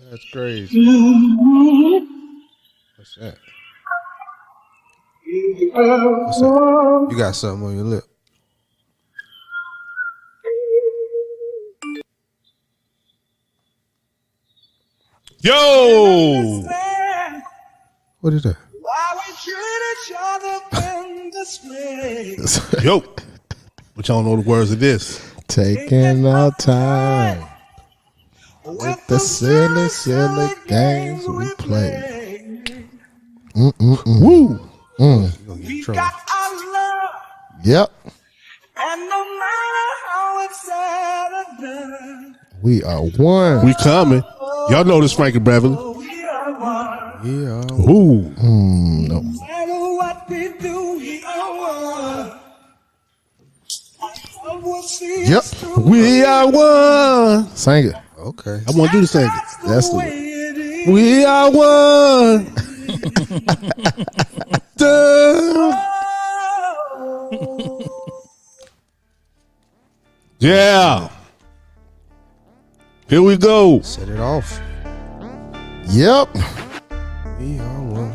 That's crazy. What's that? What's that? You got something on your lip. Yo! What is that? Yo! But y'all know the words of this. Taking our time with the silly, silly games we play. Woo! We got our love. Yep. And no matter how it's said or done, We are one. We coming. Y'all know this, Frankie Beverly. we are one. Yeah. Ooh. No. No matter what we do, we are one. Love will see Yep. us through. We are one. Sing it. Okay. I want to do the singing. That's the way it is. We are one. Duh. Yeah. Here we go. Set it off. Yep. We are one.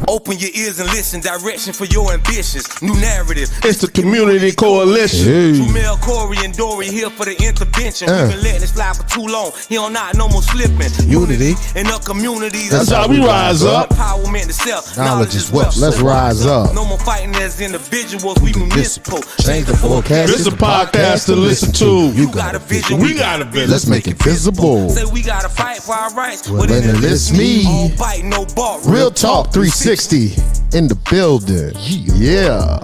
Open your ears and listen. Direction for your ambitions. New narrative. It's the community coalition. Hey. Mel, Corey, and Dory here for the intervention. We've been letting it slide for too long. He don't not no more slipping. Unity. In our communities. That's how we rise up. Empowerment itself. Knowledge is wealth. Let's rise up. No more fighting as individuals. We municipal. Change the forecast. This is a podcast to listen to. You got a vision. We got a vision. Let's make it visible. Say we gotta fight for our rights. Well, then it's me. All bite, no bark. Real Talk 360 in the building. Yeah.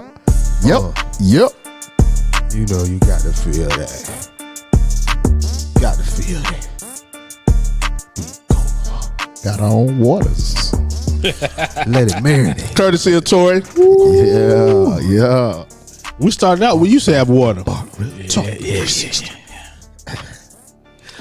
Yep. Yep. You know you got to feel that. Got to feel that. Got our own waters. Let it marinate. Courtesy of Tory. Yeah. Yeah. We started out. We used to have water.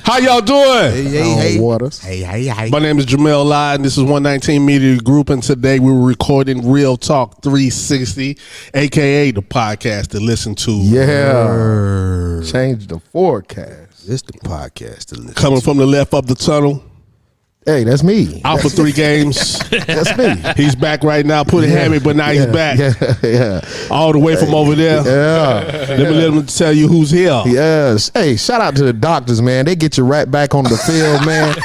How y'all doing? Hey, Our waters. hey. My name is Jamel Lai, and this is 119 Media Group, and today we're recording Real Talk 360, a.k.a. the podcast to listen to. Yeah. Change the forecast. It's the podcast to listen. Coming from the left up the tunnel, Hey, that's me. out for 3 games. That's me. He's back right now, put a hammy, but now he's back. Yeah. All the way from over there. Yeah. Let me tell you who's here. Yes. Hey, shout out to the doctors, man. They get you right back on the field, man.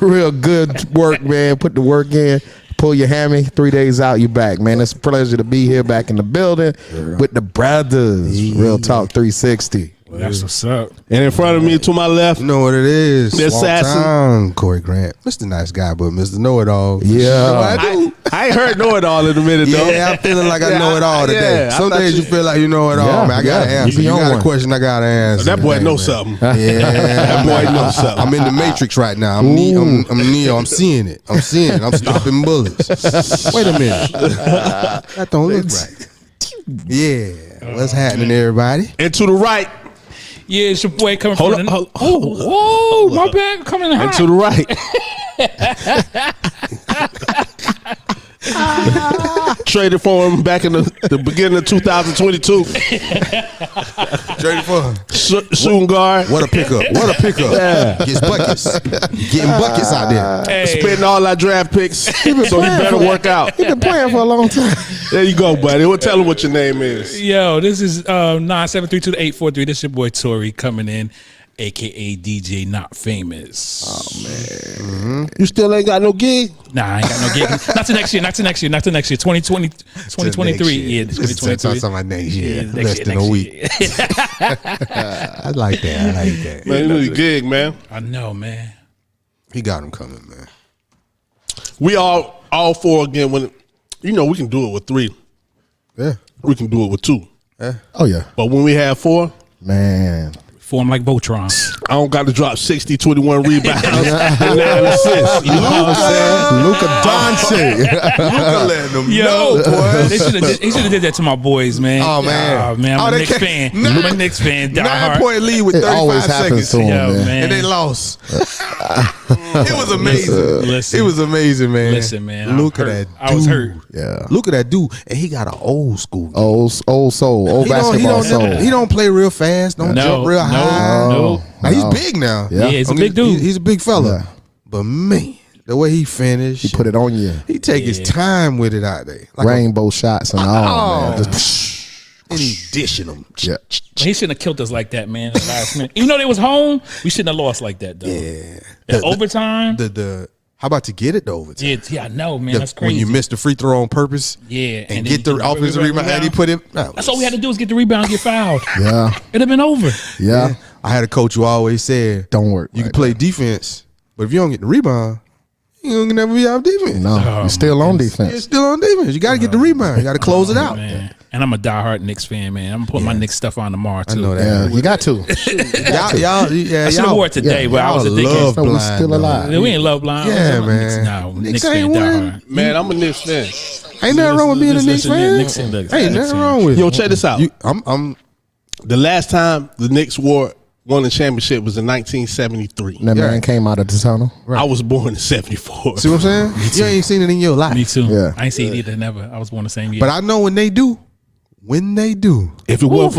Real good work, man. Put the work in. Pull your hammy. 3 days out, you back, man. It's a pleasure to be here back in the building with the brothers. Real Talk 360. That's what's up. And in front of me, to my left, You know what it is. The Small assassin. town, Corey Grant. Mr. Nice Guy, but Mr. Know-It-All. Yeah. You know what I do? I ain't heard know it all in a minute, though. Yeah, I'm feeling like I know it all today. Yeah, I Some thought days you feel like you know it all, Yeah, man. I got to yeah. answer. You You be on got a one. question, I got to answer. That boy today, knows man. something. Yeah, That boy knows something. I'm in the Matrix right now. I'm Neo. I'm seeing it. I'm stopping bullets. Wait a minute. That don't look right. Yeah. What's happening, everybody? And to the right, Yeah, it's your boy coming Hold from up, the... Oh, my bad. Coming in and hot. to the right. Traded for him back in the beginning of 2022. Straight for Shooting guard. What a pickup. What a pickup. Yeah. Gets buckets. Getting buckets out there. Hey, Spending all our draft picks. So he better work out. He been playing for a long time. There you go, buddy. Well, tell him what your name is. yo, this is 9732843. This is your boy Tory coming in, a.k.a. DJ Not Famous. You still ain't got no gig? Nah, I ain't got no gig. Not to next year. 2020, 2023. Yeah, Talk 2023. about next year. Yeah, Less than a week. year. I like that. Man, you need a gig, man. I know, man. He got him coming, man. We all four again. When we can do it with 3. Yeah. We can do it with 2. Oh, yeah. But when we have 4, Man. Form like Voltron. I don't got to drop 60, 21 rebounds, and 9 assists. You know what I'm saying? Luka Doncic. Luka letting them Yo, know, boy. they should have did that to my boys, man. Oh, man. Oh, man, I'm a they Knicks can't- fan. I'm a Knicks fan. Die 9-point lead with It always 35 happens seconds. to him, Yo, man. man. And they lost. It was amazing. Listen. It was amazing, man. Listen, man. Look at I'm that hurt. dude. I was hurt. Yeah. Look at that dude. And he got an old school. Old soul. Old basketball soul. He don't play real fast. Don't jump real high. No. Now, he's big now. Yeah. Yeah, he's a big dude. He's a big fella. Yeah. But man, the way he finished, He put it on you. he take his time with it out there. Like Rainbow shots and all, man. and he dishing them. Yeah. He shouldn't have killed us like that, man. The last minute. Even though they was home, we shouldn't have lost like that, though. Yeah. The overtime. How about to get it to overtime? Yeah, I know, man. That's crazy. When you miss the free throw on purpose, Yeah, and then get the offensive rebound, and he put it. That's all we had to do is get the rebound and get fouled. Yeah. It'd have been over. Yeah. I had a coach who always said, Don't work. You can play defense, but if you don't get the rebound, you ain't gonna never be out defense. No, you're still on defense. You're still on defense. You got to get the rebound. You got to close it out. Man. And I'm a diehard Knicks fan, man. I'm gonna put my Knicks stuff on tomorrow too. I know that. Yeah, you got to. Y'all, I should have wore it today, but I was a love dickhead. We blind, still though. alive. We ain't love blind. Yeah, I'm a man. Knicks Knicks fan ain't winning. diehard. Man, I'm a Knicks fan. Ain't nothing wrong with being a Knicks Listen, fan. Knicks and Knicks. Ain't Knicks nothing fan. wrong with it. Yo, check this out. I'm The last time the Knicks won the championship was in 1973. That man came out of the tunnel. I was born in 74. see what I'm saying. You ain't seen it in your life. Me too. Yeah. I ain't see it either. Never. I was born the same year. But I know when they do. If it weren't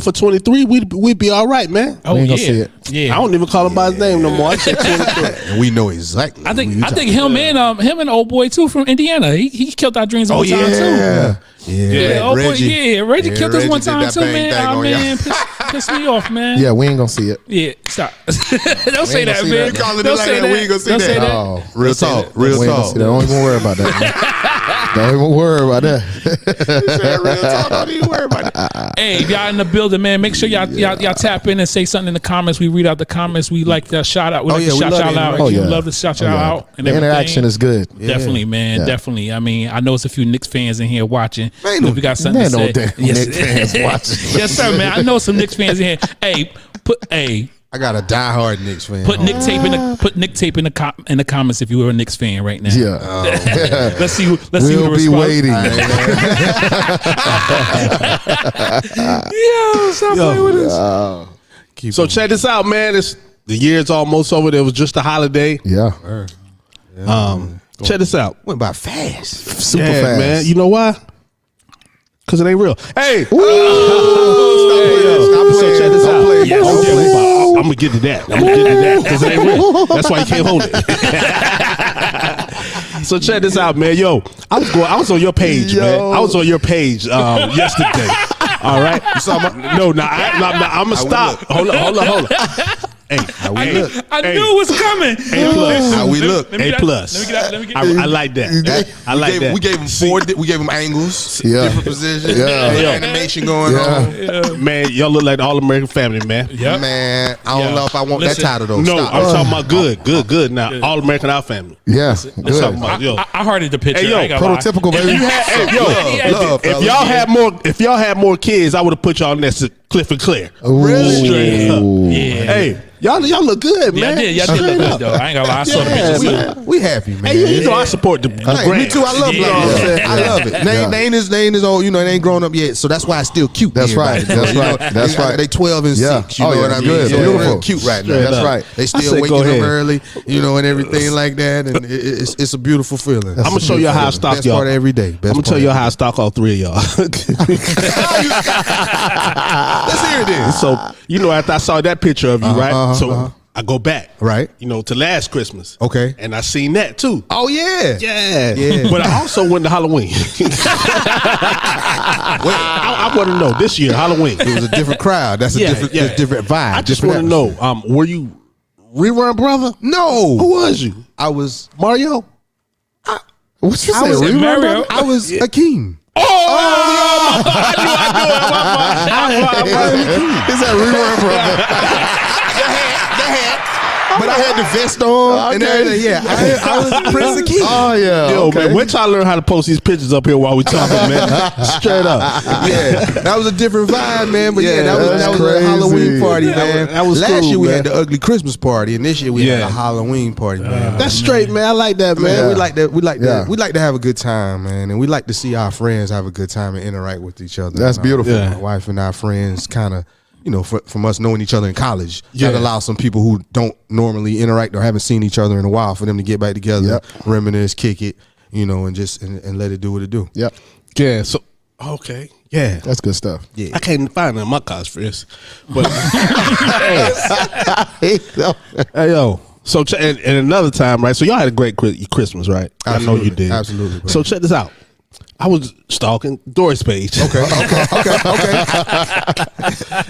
for 23, we'd be all right, man. oh We ain't yeah, gonna see it. yeah. I don't even call him by his name no more. I say 23. And we know exactly. I think him and old boy too from Indiana. He killed our dreams one time too. Yeah, Old boy, Reggie. Reggie killed us Reggie one did time that too, bang man. thing Oh on man, pissed me off, man. Yeah, we ain't gonna see it. Yeah, stop. Don't say gonna that, see man. that. You calling it Don't like say that, we ain't gonna see Don't that. say that. Oh, Real talk. Real we ain't gonna talk. see that. Don't even worry about that. Man. Don't even worry about that. Real talk. Don't even worry about that. Hey, if y'all in the building, man, make sure y'all tap in and say something in the comments. We read out the comments. We like to shout out. We like to we shout love y'all the out. interaction. We Oh, yeah. love to shout Oh, y'all yeah. out. And The everything. interaction is good. Definitely, man. Yeah. Definitely. I mean, I know it's a few Knicks fans in here watching. Man, If we got something man, to no say. damn Knicks fans watching. Yes, sir, man. I know some Knicks fans in here. Hey, put I got a diehard Knicks fan. Nick tape in the comments if you were a Knicks fan right now. Yeah. Let's see. Let's see who We'll be responds. waiting. Yo, stop playing with us. So check this out, man. The year's almost over. There was just a holiday. Yeah. Check this out. Went by fast. Super fast. man. You know why? Because it ain't real. Hey, Stop so playing. check this Don't out. play, Yes. don't play. I'm gonna get to that. Because it ain't real. That's why you can't hold it. So check this out, man. Yo, I was on your page, man. I was on your page yesterday. All right. You saw my? No, I'm gonna stop. Hold on. Hey, I knew it was coming. A plus. How we look. Let me A get plus. Let me get that. I like that. I like that. We gave him we gave him angles, Yeah. different positions, Yeah. animation going on. Man, y'all look like the All American Family, man. Yep. Man, I don't Yeah. know if I want Listen, that title though. No, Stop. I'm talking about good. Now, All American Our Family. Yeah. I'm talking Good. about, yo. I hearted the picture. Hey, yo, I ain't gonna lie. Prototypical, If baby. you had, hey, yo, love, if fellas. y'all had more kids, I would have put y'all next to Cliff and Claire. Really? Straight up. Yeah. Hey, y'all look good, Yeah, man. I did. Y'all did look good though. I ain't gonna lie. I saw the Yeah, pictures. man. We happy, man. Hey, you know I support the Hey, brand. me too. I love Yeah. black. Yeah. I love it. They ain't his old. You know, it ain't grown up yet, so that's why it's still cute. to That's right. everybody. That's You know, right. That's they- right. They 12 and Yeah. 6. You Oh, know yeah. what I mean? Good. So Beautiful. they're real cute right now. Straight That's up. right. They I still said, waking go up ahead. early, you know, and everything like that, and it's a beautiful feeling. I'm gonna show you how I stock Best y'all. part of every day. I'm gonna tell you how I stock all three of y'all. Let's hear it then. So you know, after I saw that picture of you, right? So I go back, Right. You know, to last Christmas. Okay. And I seen that too. Oh yeah. Yeah. But I also went to Halloween. I want to know this year Halloween. It was a different crowd. That's a different vibe. I just different want to know, were you rerun brother? No. Who was you? I was. Mario? What you I say? was Rerun, Mario? brother? I was Akeem. Is that rerun, brother? But I had the vest on and Okay. everything. Yeah, I was Prince Akeem. Oh yeah. Yo, okay. man, when y'all learn how to post these pictures up here while we talking, man? Straight up. Yeah, that was a different vibe, man. But yeah, that was that's a crazy. Halloween party, man. that was Last cool, year we man. had the ugly Christmas party, and this year we had Yeah. a Halloween party, man. That's straight, man. I like that, man. Man, we like that. We like Yeah. that. We like to have a good time, man, and we like to see our friends have a good time and interact with each other. That's beautiful. Yeah. My wife and our friends kind of, you know, from us knowing each other in college, Yeah. that allows some people who don't normally interact or haven't seen each other in a while for them to get back together, Yep. reminisce, kick it, you know, and just and let it do what it do. Yep. Yeah. So Okay. Yeah. That's good stuff. I can't find it in my college friends. But Hey, hey, yo. So and another time, right? So y'all had a great Christmas, right? I know you did. Absolutely, bro. So check this out. I was stalking Doris page. Okay.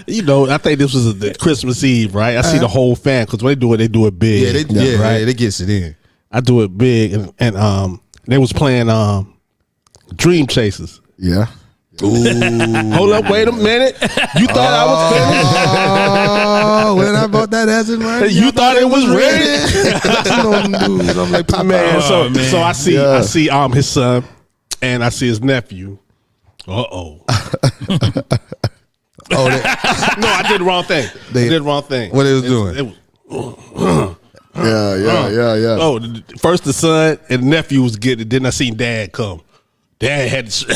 You know, I think this was the Christmas Eve, right? I see the whole fan because when they do it big. Yeah, they gets it in. I do it big, and they was playing Dream Chasers. yeah. Hold up, wait a minute. You thought I was finished? Oh, when I bought that acid right, You thought it was ready? you know them dudes. I'm like, Papa. Man, so I see Yeah. his son and I see his nephew. Oh. Oh, No, I did the wrong thing. They- I did the wrong thing. what they was doing? It was, Yeah. oh, first the son and the nephew was getting it. Then I seen dad come. Dad had to.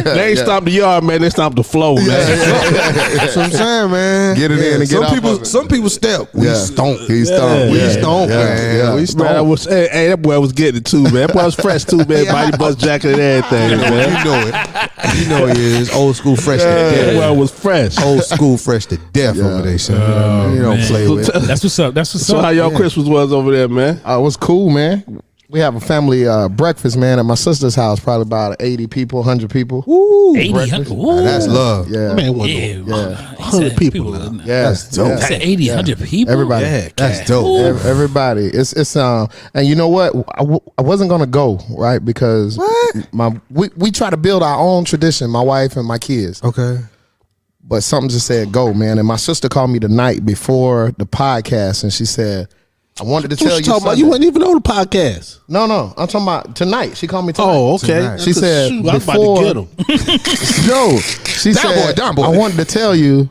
They ain't stopped the yard, man. They stopped the flow, man. That's what I'm saying, man. Get it in and get off of it. Some people step. We stomp. He stoned. We stomp, man. Yeah. We Man, stomp. hey, that boy was getting it too, man. That boy was fresh too, man. Body bust jacket and everything, man. You know it. You know he is. Old school fresh to That death. boy was fresh. Old school fresh to death over there, son. You don't play with it. That's what's up. That's what's So up. how y'all Christmas was over there, man? It was cool, man. We have a family breakfast, man, at my sister's house. Probably about 80 people, 100 people. 80, breakfast. ooh. That's love. Yeah. Man, what Yeah, the- he said 100 people now. Yeah. That's dope. He said 80, 100 people. Everybody. Yeah, That's dope. Everybody. It's and you know what? I wasn't gonna go, right? Because we try to build our own tradition, my wife and my kids. Okay. But something just said go, man. And my sister called me the night before the podcast and she said, I wanted to tell What you you talking about? something. You wasn't even on the podcast. No, I'm talking about tonight. She called me tonight. Oh, okay. Tonight. She said Shoot, I'm about before- to get him. No, she said, Down boy. I wanted to tell you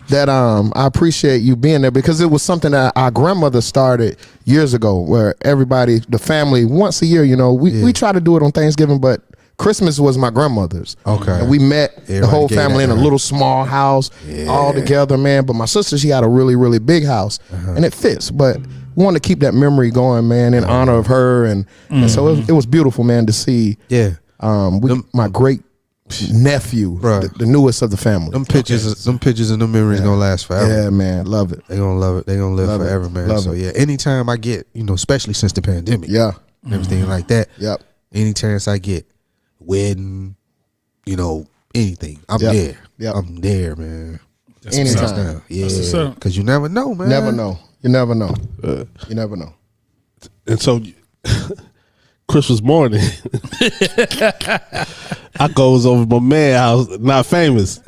that I appreciate you being there because it was something that our grandmother started years ago where everybody, the family, once a year, you know, we try to do it on Thanksgiving, but Christmas was my grandmother's. Okay. And we met the Everybody whole gave family that in a to her. little small house all together, man. But my sister, she had a really, really big house and it fits. But we wanted to keep that memory going, man, in honor of her. And so it was beautiful, man, to see Yeah. my great nephew, Bruh. the newest of the family. Them pictures and them memories gonna last forever. Yeah, man, love it. They gonna love it. They gonna live Love it. forever, man. Love So it. yeah, anytime I get, especially since the pandemic, Yeah, and everything like that. yep. Any chance I get, wedding, anything, I'm Yep. there. Yep. I'm there, man. Anytime. Yeah, what's up. because you never know, man. Never know. You never know. You never know. And so Christmas morning, I goes over to my man house, not famous.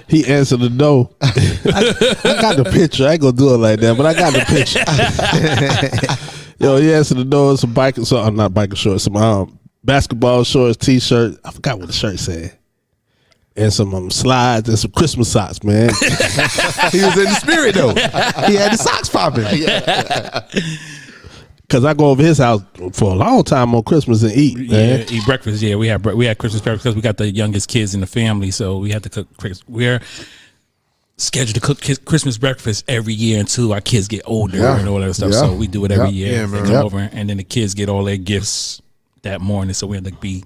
He answered the door. I got the picture. I ain't gonna do it like that, but I got the picture. Yo, he answered the door. Some biker, not biker shorts, some basketball shorts, t-shirt. I forgot what the shirt said. And some slides and some Christmas socks, man. He was in the spirit though. He had the socks popping. Cause I go over his house for a long time on Christmas and eat, man. Yeah, eat breakfast. Yeah, we had Christmas breakfast because we got the youngest kids in the family, so we had to cook. We're scheduled to cook Christmas breakfast every year until our kids get older Yeah. and all that stuff. Yeah. So we do it every Yeah. year. Yeah, They man. come Yep. over, and then the kids get all their gifts that morning. So we had to be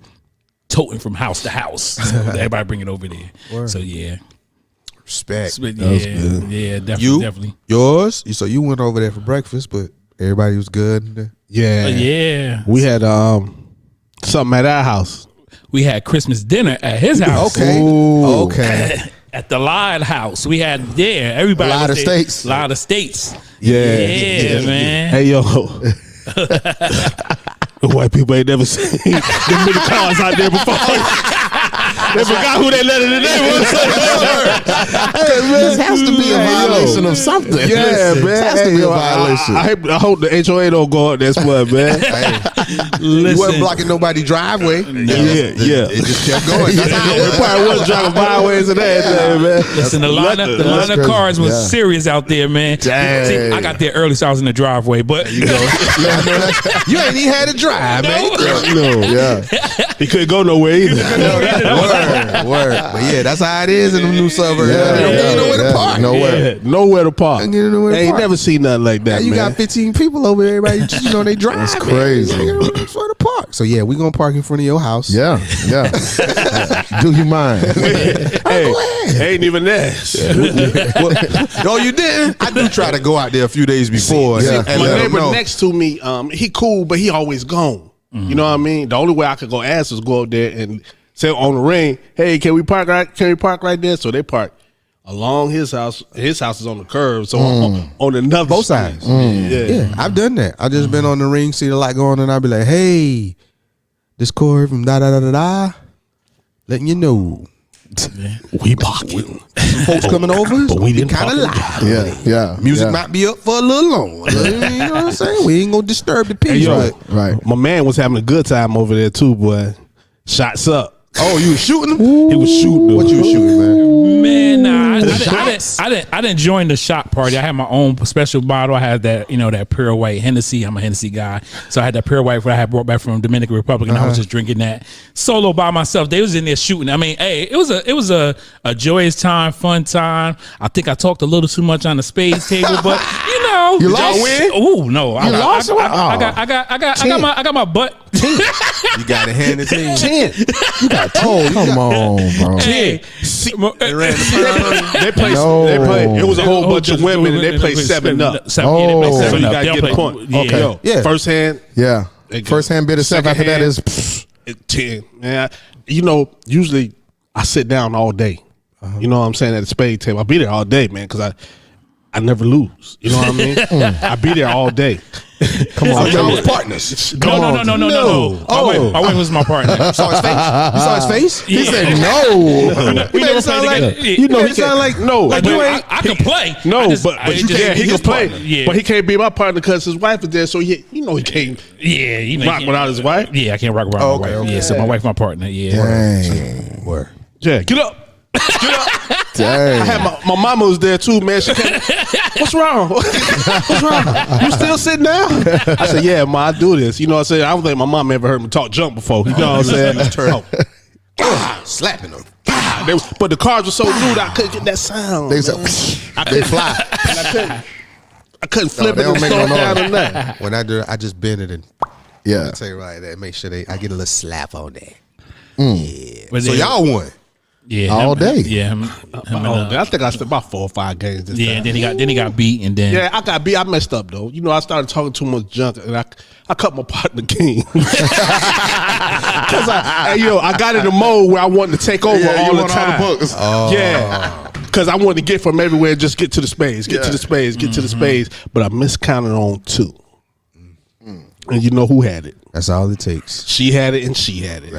toting from house to house. So everybody bring it over there. So yeah, Respect. yeah, definitely, You, definitely. yours. So you went over there for breakfast, but everybody was good. Yeah, Yeah, We had something at our house. we had Christmas dinner at his house. Okay. Ooh. Okay. At the Lion House, we had everybody. Lot was of there. steaks. Lot of steaks. Yeah. Yeah, man. Hey yo, white people ain't never seen them many cars out there before. They forgot who they let in the name. This has to be a violation of something. Yeah, Listen, man. It has to Hey, be yo, a violation. I hope the HOA don't go up that spot, man. You wasn't Listen, blocking nobody's driveway. Yeah. It just kept going. That's how it They was. probably was driving byways and everything, man. listen, the line of crazy. cars was Yeah. serious out there, man. Dang. See, I got there early, so I was in the driveway. But you know, You ain't even had to drive, man. No, Yeah. he couldn't go nowhere either. Word. But yeah, that's how it is in the new suburbs, Ain't nowhere to park. Nowhere. Nowhere to park. Ain't nowhere to Ain't park. never seen nothing like that, You man. got 15 people over there. Everybody, they drive. That's crazy. Man. Ain't nowhere to park. So yeah, we gonna park in front of your house. Yeah. Do you mind? Hey, ain't even that. No, you didn't. I do try to go out there a few days before. Yeah. And My let 'em neighbor know. next to me, he cool, but he always gone. You know what I mean? The only way I could go ask is go up there and say on the ring, "Hey, can we park right? Can we park right there?" So they park along his house. His house is on the curve, so on another Both street. sides. Yeah. I've done that. I just been on the ring, see the light going, and I'll be like, "Hey, this Corey from da da da da da, letting you know." We parking. Folks coming over, But we didn't kind of park loud. Yeah. Music yeah. might be up for a little longer. You know what I'm saying? We ain't gonna disturb the Hey, peace, yo, right? Right. My man was having a good time over there too, boy. Shots up. Oh, you was shooting them? He was shooting. What you was shooting, man? Man, nah, I didn't join the shot party. I had my own special bottle. I had that, that pure white Hennessy. I'm a Hennessy guy, so I had that pure white that I had brought back from Dominican Republic, and I was just drinking that solo by myself. They was in there shooting. I mean, hey, it was a joyous time, fun time. I think I talked a little too much on the spades table, but You lost? Oh no, I lost? I got my butt. You got to hand it to him. 10. Oh, come on, bro. Hey, They ran the They played. No. They played. It was a whole bunch of women, and they played 7-Up. So you gotta get the point. Yeah. Okay. Yo, Yeah. first hand, Yeah. First hand bit of stuff. Second After that hand. is pfft. 10. Man, usually I sit down all day. You know what I'm saying, at the spade table. I'll be there all day, man, because I never lose. You know what I mean? I be there all day. Come on, Y'all bro. was partners. No. My wife was my partner. You saw his face? You saw his face? He said no. You made it sound like You know, he sound like no, like but you ain't. I can play. No, I but I you just- can't. He his can play, partner. Yeah. but he can't be my partner because his wife is there. So he can't Yeah, rock without his wife. Yeah, I can't rock around Oh, my okay, wife. okay. Yeah, so my wife, my partner. Yeah. Dang. Word. Yeah, get up, get up. I Dang. had my mama was there too, man. She came, what's wrong? What's wrong? You still sitting down? I said, yeah, ma, I do this. You know what I'm saying? I don't think my mom ever heard me talk junk before. You know what I'm saying? Slapping him. But the cards were so new that I couldn't get that sound. They man. said, they fly. I couldn't flip they it and don't make slow no it down noise. or nothing. When I do it, I just bend it and Yeah. say right there. Make sure I get a little slap on that. But So then- y'all won. yeah, all day. Yeah, him and, I think I stood about 4 or 5 games this yeah. time. And then he got beat, and then Yeah, I got beat. I messed up though. I started talking too much junk, and I cut my partner game because I got in the mode where I wanted to take over all the time. Yeah, because I wanted to get from everywhere, and just get to the spades, get to the spades, get to the spades. But I miscounted on 2, and you know who had it? That's all it takes. She had it, and she had it.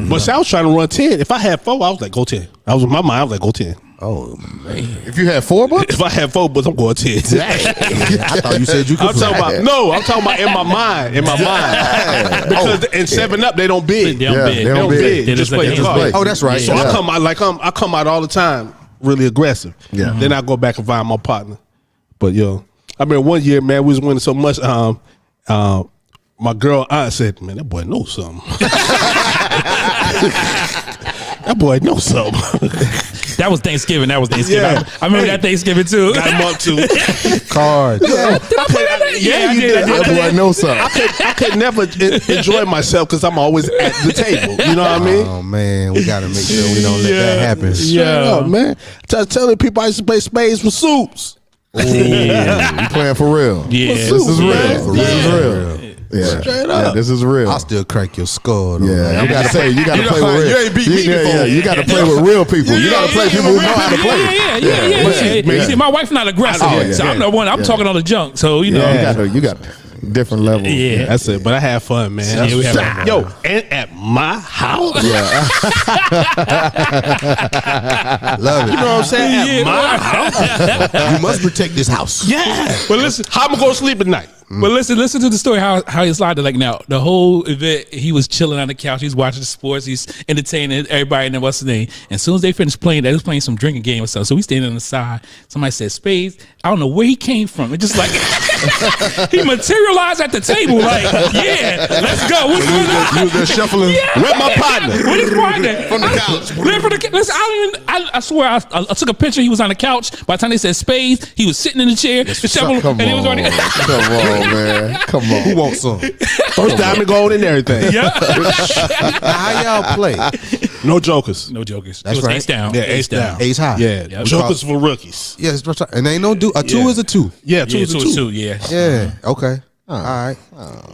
But see, I was trying to run 10. If I had 4, I was like, go 10. I was in my mind. I was like, go 10. Oh man. If you had 4 bucks, If I had 4, but I'm going 10. I thought you said you could I'm talking play. about I'm talking about in my mind, because in 7-Up they don't bid. They don't Yeah, bid. they They don't don't bid. bid. They Just just play let the them card. play. Oh, that's right. So Yeah. I come out all the time really aggressive. Yeah. Then I go back and find my partner. But I remember one year, man, we was winning so much. My girl aunt said, "Man, that boy knows something." That boy knows something. that was Thanksgiving. Yeah. I remember that Thanksgiving too. Got him up to. Cards. Yeah, you did. that boy knows something. I could never enjoy myself because I'm always at the table. You know what I mean? Oh man, we gotta make sure we don't let that happen. Straight up, man. Telling people I used to play spades for soups. Yeah. You playing for real. Yeah. This is real. man. This is real. Yeah. Straight Yeah, up. this is real. I'll still crack your skull. Though, Yeah, man. you gotta play. You gotta You play know, with real. you ain't beat me Yeah, before. you gotta play with real people. You gotta play people who know how to play. Yeah. But see, See, my wife's not aggressive, Oh, yeah. so I'm the one. I'm talking all the junk. So You got different levels. Yeah. That's it. But I had fun, man. Yeah, we had fun. Yo, and at my house. Yeah. Love it. You know what I'm saying? Yeah. At my house. You must protect this house. Yeah. But listen, how am I going to sleep at night? But listen to the story how he slid. Like now, the whole event, he was chilling on the couch. He's watching the sports. He's entertaining everybody. And then what's the name? And as soon as they finished playing, they was playing some drinking game or something. So we standing on the side. Somebody said spades. I don't know where he came from. It just like he materialized at the table. Like, yeah, let's go. What's going on? You was there shuffling. Where's my partner? What is partner? From the couch. Listen, I swear, I took a picture. He was on the couch. By the time they said spades, he was sitting in the chair, the shovel, Come and he was on, already. come on, man, come on. Who wants some? First diamond gold and everything. Yeah, How y'all play? No jokers. no jokers. That's It was right. ace down. Yeah, ace down. Ace high. Yeah, Yep. jokers for rookies. Yes, that's right. And ain't no do. A two Yeah. is a two. Yeah, two Yeah, is a two, two. yeah. Yeah. Okay. All right.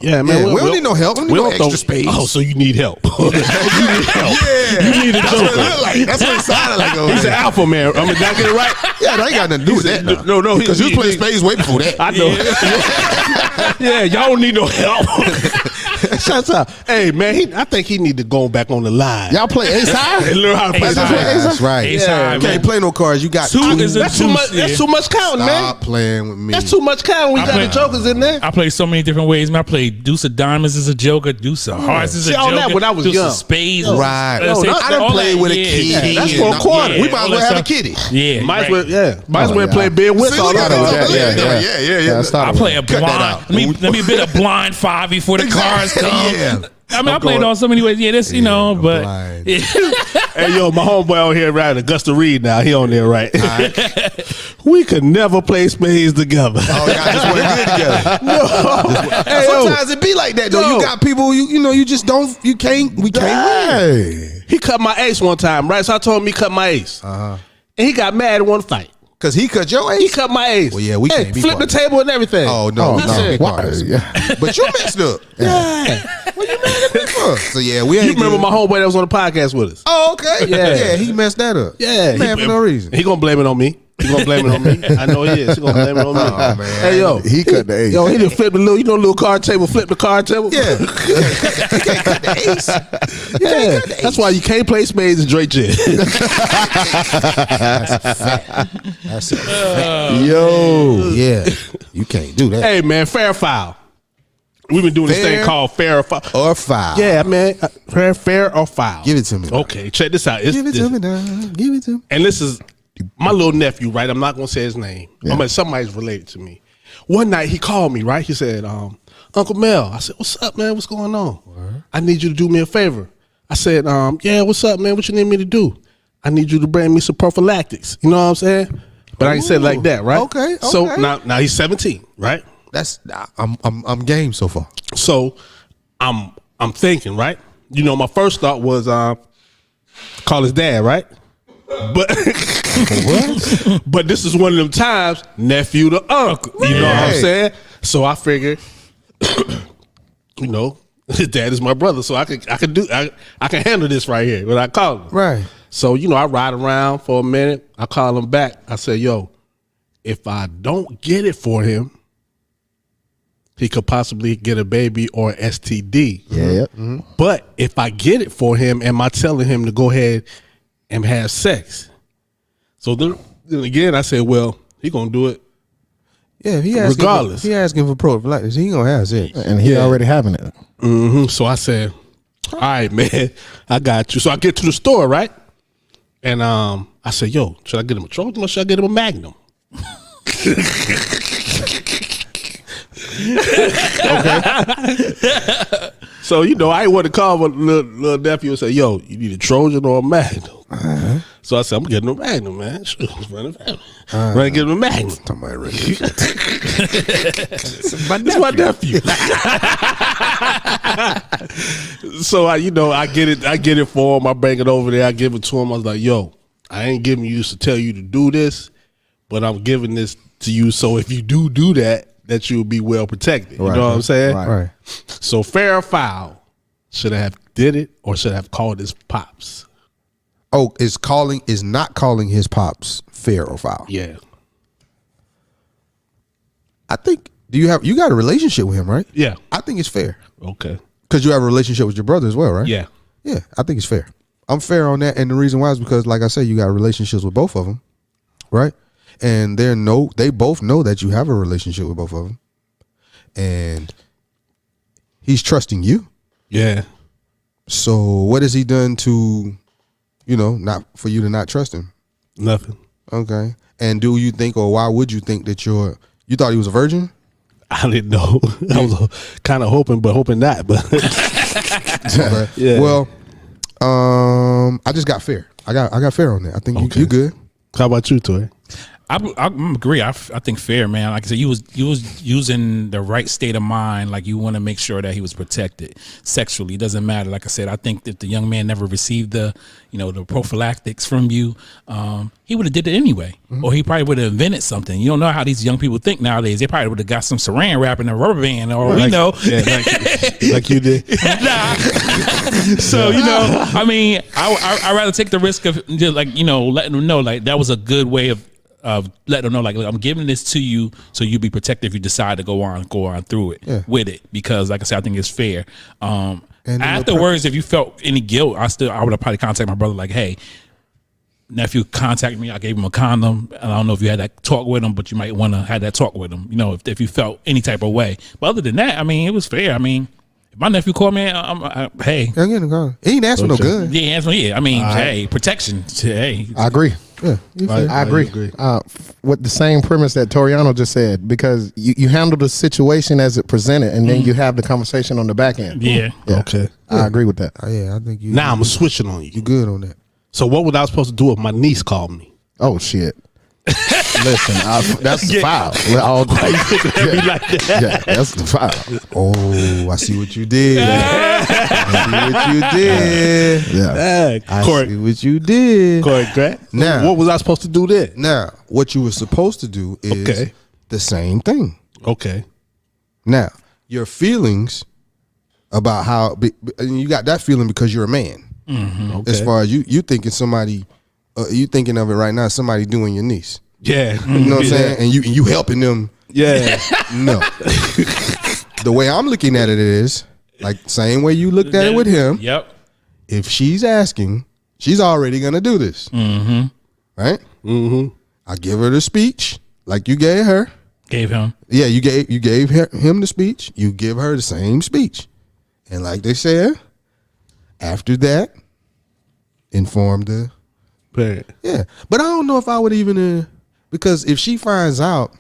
Yeah, man. Yeah, we don't need no help. We don't need no don't extra spades. Oh, so you need help. You need help. Yeah. You need a That's what it joker. look like. That's what it sounded like. over He's an there. alpha man. I mean, did I get it right? Yeah, that ain't got nothing to do with that. No, no, Because you was playing spades way before that. I know. Yeah, y'all don't need no help. Shut up. Hey, man, I think he need to go back on the line. Y'all play ace high? And learn how to play Ace this high. way. That's right. Ace high, You man. can't play no cards. You got Two is a That's too deuce, much. yeah. That's too much counting, man. Stop playing with me. That's too much counting. We I got play- the jokers in there. I played so many different ways. Man, I played deuce of diamonds as a joker, deuce of hearts as a See, all joker, that when I was deuce young. of spades. Right. Let's No, say- I done all played that, with a yeah, kid. yeah, That's yeah, for a quarter. yeah, We might as all well that have a stuff. kitty. Yeah, Might as right. well, might as well yeah. play bid with See, all look at that. that. Yeah. Yeah. Start I play a Cut that blind. out. Let me bid a blind five before the cards come. Yeah. I mean, I played on so many ways. Yeah, this, you know, but blind. Hey, yo, my homeboy on here, right? Augusta Reed now. He on there, right? We could never play spades together. Oh, y'all just want to good together. Hey, yo. Sometimes it be like that though. Yo. You got people you just don't we can't win. Hey, He cut my ace one time, right? So I told him he cut my ace. And he got mad in one fight. Cause he cut your He ace. cut my ace. Well, yeah, we hey, can't be flip the partners. table and everything. Oh no, oh no. said- no, why? Partners. Yeah. But you messed up. Yeah. What you mad at me for? So yeah, we ain't You remember good. my homeboy that was on the podcast with us? Oh, okay. Yeah. Yeah, he messed that up. Yeah. Man, for no reason. He gonna blame it on me. He gonna blame it on me. I know he is. He gonna blame it on me. Oh, man. Hey, yo. He cut the ace. Yo, he done flipped the little, little card table, flip the card table. Yeah. You can't cut the ace. Yeah. That's why you can't play spades and Drake Jet. That's it. Yo, Yeah. You can't do that. Hey, man, fair foul. We've been doing this Fair thing called fair or foul. Or foul. Yeah, man. Fair or foul. Give it to me. Okay, check this out. It's Give it this- to me now. Give it to me. And this is my little nephew, right? I'm not gonna say his name. Yeah. I mean, somebody's related to me. One night he called me, right? He said, Uncle Mel. I said, what's up, man? What's going on? I need you to do me a favor. I said, yeah, what's up, man? What you need me to do? I need you to bring me some prophylactics. You know what I'm saying? But I ain't said it like that, right? Okay, So okay. now he's 17, right? That's I'm game so far. So I'm thinking, right? You know, my first thought was call his dad, right? But but this is one of them times, nephew to uncle. You know what I'm Right. saying? So I figured, you know, his dad is my brother, so I can handle this right here when I call him. Right. So, you know, I ride around for a minute. I call him back. I say, yo, if I don't get it for him, he could possibly get a baby or STD. yeah. But if I get it for him, am I telling him to go ahead and have sex? So then again, I said, well, he gonna do it. Yeah, if he asking Regardless. he asking for prophylactics, he gonna have sex. And he already having it. So I said, all right, man, I got you. So I get to the store, right? And I said, yo, should I get him a Trojan or should I get him a Magnum? So, you know, I ain't want to call my little nephew and say, yo, you need a Trojan or a Magnum. So I said, I'm getting a Magnum, man. Sure, running to get him a Magnum. Somebody ready. It's my nephew. So I get it for him. I bring it over there. I give it to him. I was like, yo, I ain't giving you this to tell you to do this, but I'm giving this to you so if you do that you'll be well protected. You know what I'm saying? Right. So fair or foul, should I have did it or should I have called his pops? Oh, is not calling his pops fair or foul? Yeah. I think you got a relationship with him, right? Yeah. I think it's fair. Okay. Because you have a relationship with your brother as well, right? Yeah. Yeah, I think it's fair. I'm fair on that, and the reason why is because, like I said, you got relationships with both of them, right? And they both know that you have a relationship with both of them, and he's trusting you. Yeah. So what has he done to, not for you to not trust him? Nothing. Okay. And do you think, or why would you think that you thought he was a virgin? I didn't know. I was kind of hoping not. But Okay. Yeah. Well, I just got fair. I got fair on that. I think you good. How about you, Toy? I agree. I think fair, man. Like I said, you was using the right state of mind. Like you want to make sure that he was protected sexually. It doesn't matter. Like I said, I think that the young man never received the prophylactics from you. He would have did it anyway, or he probably would have invented something. You don't know how these young people think nowadays. They probably would have got some saran wrap in a rubber band, or like you did. Nah. So I mean, I rather take the risk of just letting them know like that was a good way of letting them know like, look, I'm giving this to you so you be protected if you decide to go on through it with it, because like I said, I think it's fair. And afterwards, if you felt any guilt, I would have probably contacted my brother like, hey, nephew contacted me, I gave him a condom, and I don't know if you had that talk with him, but you might want to have that talk with him, if you felt any type of way. But other than that, I mean, it was fair. I mean, if my nephew called me, hey, he ain't asked for no gun. Yeah, I mean, hey, protection. Hey, I agree. Yeah, I agree. With the same premise that Toriano just said, because you handle the situation as it presented, and then you have the conversation on the back end. Yeah. Okay. I agree with that. Yeah, I think you. Now I'm switching on you. You good on that? So what was I supposed to do if my niece called me? Oh shit! Listen, that's the file. Yeah, that's the file. Oh, I see what you did. I see what you did. Yeah. I see what you did. Correct. Now, what was I supposed to do then? Now, what you were supposed to do is the same thing. Okay. Now, your feelings about how you got that feeling because you're a man. Mm-hmm. Okay. As far as you thinking somebody, you thinking of it right now, somebody doing your niece. Yeah. You know what I'm saying? And you helping them. Yeah. No. The way I'm looking at it is like same way you looked at it with him. Yep. If she's asking, she's already gonna do this. Mm-hmm. Right? Mm-hmm. I give her the speech like you gave her. Gave him. Yeah, you gave him the speech. You give her the same speech. And like they said, after that, inform the parent. Yeah. But I don't know if I would even because if she finds out,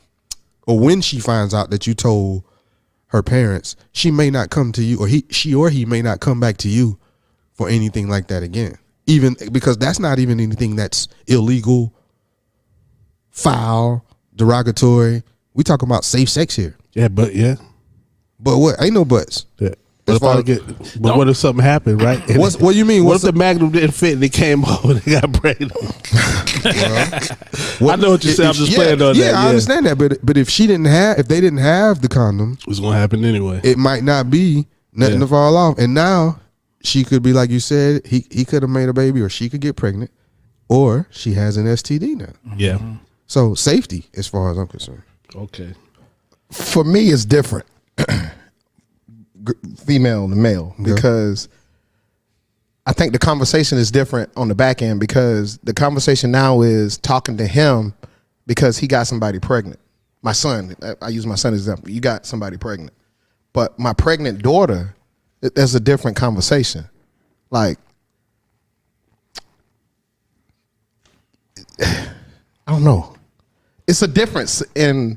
or when she finds out that you told her parents, she may not come to you, or he may not come back to you for anything like that again. Even because that's not even anything that's illegal, foul, derogatory. We talking about safe sex here. Yeah, but But what? Ain't no buts. Yeah. But what if something happened, right? What you mean? What if the magnum didn't fit and they came home and they got pregnant? I know what you said. I'm just playing on that. Yeah, I understand that. But if they didn't have the condom, it's gonna happen anyway. It might not be nothing to fall off. And now she could be like you said. He could have made a baby, or she could get pregnant, or she has an STD now. Yeah. So safety, as far as I'm concerned. Okay. For me, it's different. Female to male, because I think the conversation is different on the back end, because the conversation now is talking to him because he got somebody pregnant. My son, I use my son as an example. You got somebody pregnant. But my pregnant daughter, there's a different conversation. Like, I don't know. It's a difference in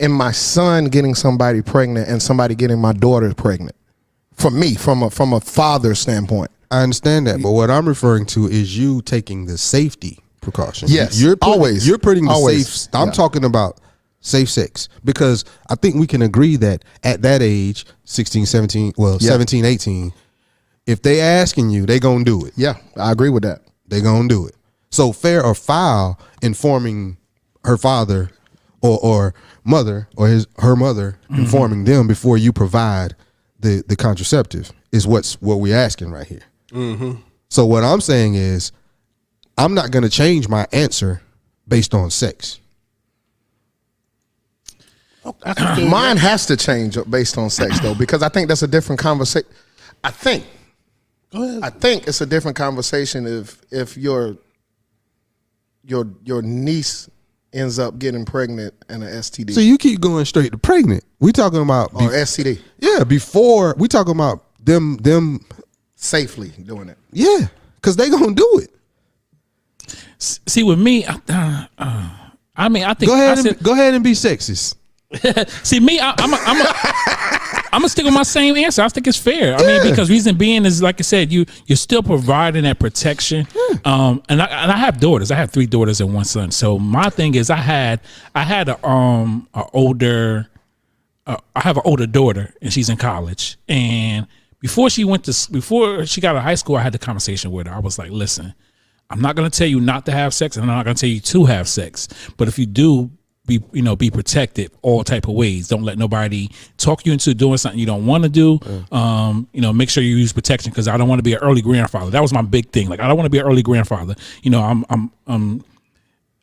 my son getting somebody pregnant and somebody getting my daughter pregnant. For me, from a father's standpoint. I understand that, but what I'm referring to is you taking the safety precautions. Yes, you're always. putting the Always. safe. I'm talking about safe sex, because I think we can agree that at that age, 16, 17, 17, 18, if they asking you, they gonna do it. Yeah, I agree with that. They gonna do it. So fair or foul, informing her father or mother or her mother, informing them before you provide the contraceptive is what we're asking right here. Mm-hmm. So what I'm saying is, I'm not going to change my answer based on sex. Mine has to change based on sex, though, because I think that's a different conversation. I think it's a different conversation if your niece ends up getting pregnant and an STD So you keep going straight to pregnant. We talking about or STD. yeah, before we talking about them Safely doing it. yeah, because they gonna do it. See, with me, I mean, I think Go ahead and be sexist. See me, I'm gonna stick with my same answer. I think it's fair. I mean, because reason being is like I said, you're still providing that protection. And I have daughters. I have 3 daughters and 1 son. So my thing is, I had an older daughter, and she's in college. And before she got out of high school, I had the conversation with her. I was like, listen, I'm not gonna tell you not to have sex, and I'm not gonna tell you to have sex. But if you do, be protected all type of ways. Don't let nobody talk you into doing something you don't want to do. Make sure you use protection, because I don't want to be an early grandfather. That was my big thing. Like, I don't want to be an early grandfather.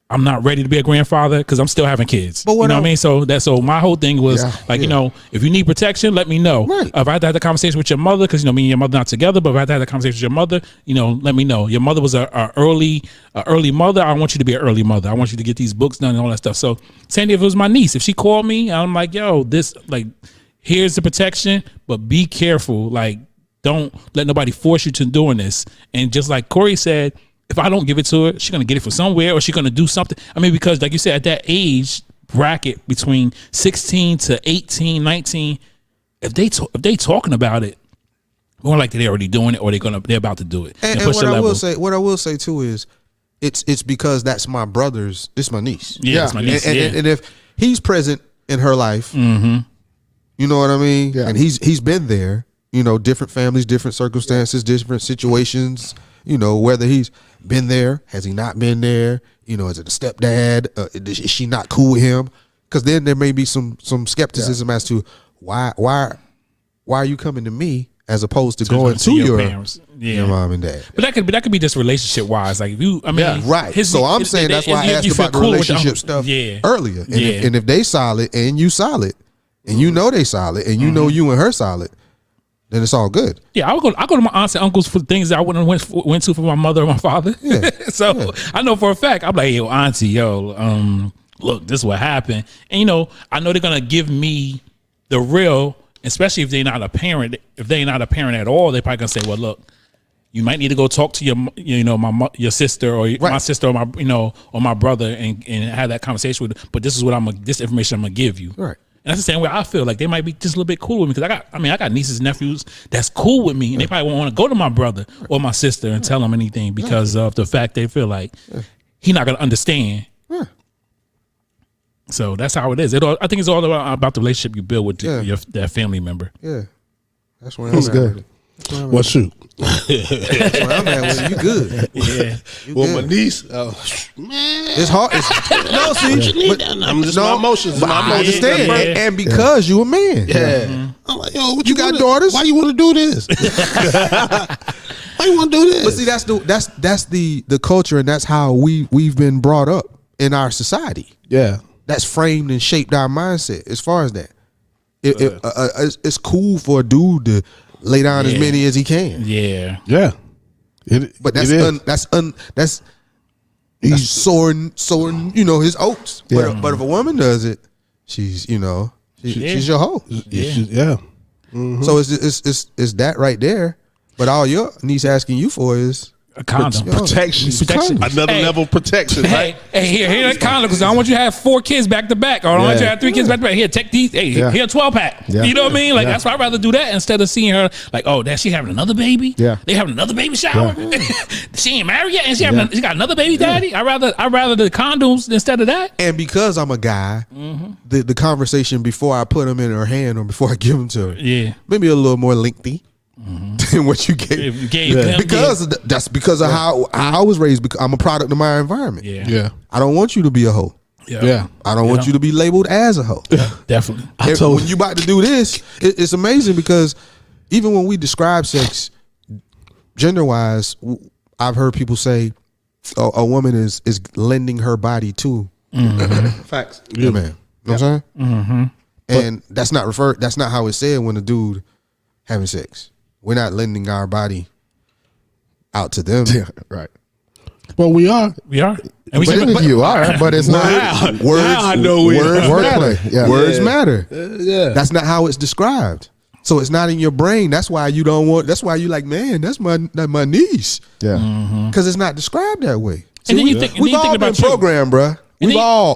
I'm not ready to be a grandfather because I'm still having kids. But what I mean? So my whole thing was if you need protection, let me know. Right. If I had to have the conversation with your mother, because me and your mother not together, but if I had to have the conversation with your mother, let me know. Your mother was a early mother. I want you to be an early mother. I want you to get these books done and all that stuff. So Sandy, if it was my niece, if she called me, I'm like, yo, here's the protection, but be careful. Like, don't let nobody force you to doing this. And just like Corey said, if I don't give it to her, she's going to get it from somewhere, or she's going to do something. I mean, because like you said, at that age bracket between 16 to 18, 19, if they talking about it, more likely they're already doing it, or they're about to do it. And what I will say too is, it's because that's my brother's. It's my niece. Yeah, it's my niece. And if he's present in her life, you know what I mean. Yeah. And he's been there. Different families, different circumstances, different situations. Whether he's been there, has he not been there? Is it a stepdad? Is she not cool with him? Because then there may be some skepticism as to why are you coming to me as opposed to going to your parents, your mom and dad. But that could be just relationship wise. Like, if you, I mean, right. So I'm saying that's why I asked about the relationship stuff earlier. And if they solid and you solid, and they solid, and you and her solid, then it's all good. Yeah, I go to my aunts and uncles for things that I wouldn't have went to for my mother or my father. Yeah. So I know for a fact, I'm like, yo, auntie, look, this is what happened. And I know they're gonna give me the real, especially if they're not a parent. If they're not a parent at all, they're probably gonna say, well, look, you might need to go talk to your sister or my sister or my or my brother and have that conversation with them. But this is what this information I'm gonna give you. Right. And that's the same way I feel. Like, they might be just a little bit cool with me, because I got nieces and nephews that's cool with me, and they probably won't want to go to my brother or my sister and tell them anything because of the fact they feel like he's not gonna understand. Yeah. So that's how it is. I think it's all about the relationship you build with that family member. Yeah, that's where I'm at. Good. Well, shoot. That's where I'm at with you. Good. Yeah. My niece, man, it's hard. I'm just my emotions. I understand, and because you a man. Yeah. I'm like, yo, what You got daughters? Why you want to do this? Why you want to do this? But see, that's the culture, and that's how we've been brought up in our society. Yeah. That's framed and shaped our mindset. As far as that, it's cool for a dude to lay down as many as he can. Yeah. Yeah. But that's he's soaring, his oats. Yeah. But if a woman does it, she's she's your hoe. Yeah. Mm-hmm. So it's that right there. But all your niece asking you for is A condom. Protection. Another level of protection, right? Hey, here that condom, because I don't want you to have 4 kids back to back, or I don't want you to have 3 kids back to back. Here, take these. Hey, here a 12-pack. Yeah. You know what I mean? Like, that's why I'd rather do that instead of seeing her like, oh, that she having another baby. Yeah. They having another baby shower. She ain't married yet, and she got another baby daddy. I'd rather the condoms instead of that. And because I'm a guy, the conversation before I put them in her hand or before I give them to her, maybe a little more lengthy. Than what you gave. Because that's because of how I was raised. Because I'm a product of my environment. Yeah. I don't want you to be a hoe. Yeah. I don't want you to be labeled as a hoe. Definitely. When you about to do this, it's amazing because even when we describe sex gender wise, I've heard people say a woman is lending her body to. Facts. Yeah, man. You know what I'm saying? Mm-hmm. And that's not how it's said when a dude having sex. We're not lending our body out to them. Yeah, right. Well, we are. We are. And we But you are, but it's not. Words, Now I know we words are. matter. Wordplay, yeah. Words matter. Yeah. That's not how it's described. So it's not in your brain. That's why you don't want. That's why you like, man, that's my niece. Yeah. Because it's not described that way. And then you think- and then we've you all think been about you. programmed, bruh. And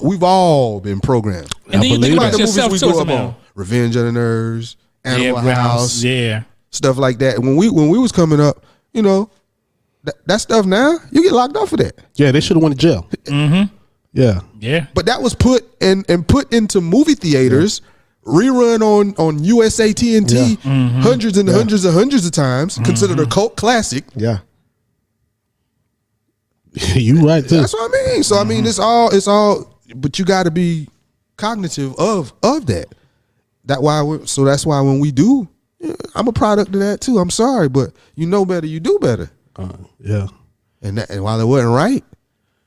We've all been programmed. And then you think believe about that. The movies yourself we too. grew up somehow. on, Revenge of the Nerds, Animal Yeah, House, yeah. stuff like that. When we was coming up, you know, that stuff now you get locked up for that. Yeah, they should have went to jail. Mm-hmm. Yeah. Yeah. But that was put and put into movie theaters, rerun on USA TNT Yeah. hundreds and hundreds and hundreds of times, considered a cult classic. Yeah. You right too. That's what I mean. So I mean, it's all. But you got to be cognitive of that. That's why when we do, I'm a product of that too. I'm sorry, but you know better, you do better. Yeah. And while it wasn't right,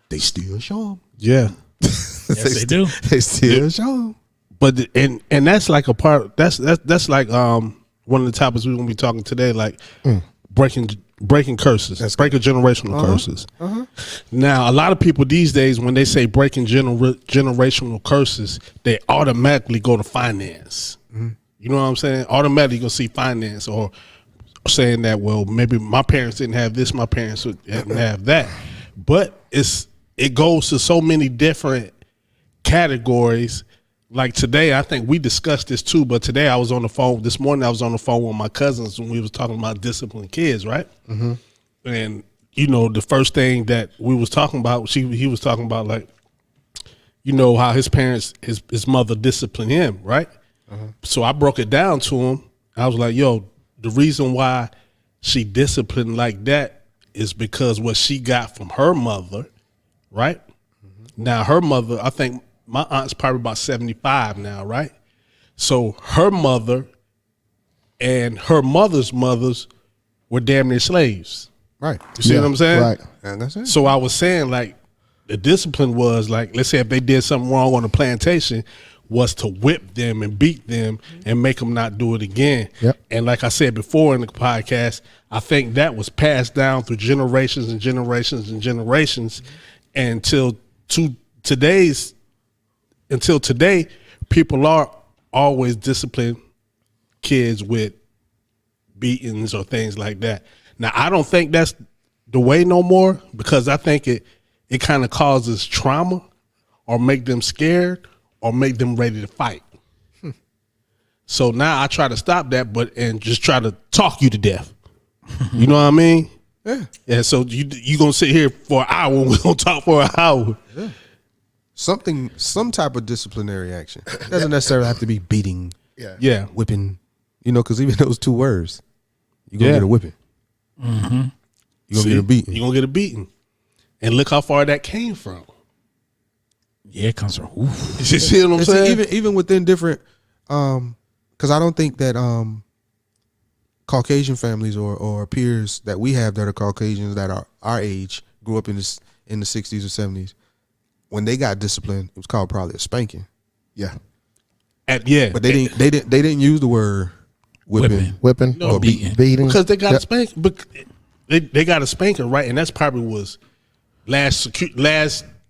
they still show them. Yeah. Yes, they do. They still show them. But and that's like a part. That's like one of the topics we're gonna be talking today. Like breaking curses, breaking generational curses. Now, a lot of people these days, when they say breaking generational curses, they automatically go to finance. You know what I'm saying? Automatically go see finance, or saying that, well, maybe my parents didn't have this, my parents didn't have that. But it goes to so many different categories. Like today, I think we discussed this too, but today I was on the phone. This morning I was on the phone with my cousins when we was talking about disciplined kids, right? Mm-hmm. And, you know, the first thing that we was talking about, he was talking about, like, you know, how his parents, his mother disciplined him, right? So I broke it down to him. I was like, yo, the reason why she disciplined like that is because what she got from her mother, right? Now, her mother, I think, my aunt's probably about 75 now, right? So her mother and her mother's mothers were damn near slaves. Right. You see what I'm saying? Right. And that's it. So I was saying, like, the discipline was, like, let's say if they did something wrong on the plantation, was to whip them and beat them and make them not do it again. Yep. And like I said before in the podcast, I think that was passed down through generations and generations and generations until today, people are always discipline kids with beatings or things like that. Now, I don't think that's the way no more, because I think it kind of causes trauma or make them scared or make them ready to fight. So now I try to stop that, and just try to talk you to death. You know what I mean? Yeah. Yeah. So you gonna sit here for an hour and we're gonna talk for an hour. Yeah. Some type of disciplinary action. It doesn't necessarily have to be beating, Yeah. whipping, because even those two words, you're going to Yeah. get a whipping. Mm-hmm. You're going to get a beating. You're gonna get a beating. And look how far that came from. Yeah, it comes from. Oof. You see what I'm And see, saying? even within different, because I don't think that Caucasian families or peers that we have that are Caucasians that are our age grew up in the 60s or 70s. When they got disciplined, it was called probably a spanking. Yeah. But But they didn't use the word whipping. Whipping No, or beating. beating. because they got Yep. a spanking. But they got a spanking, right? And that's probably was last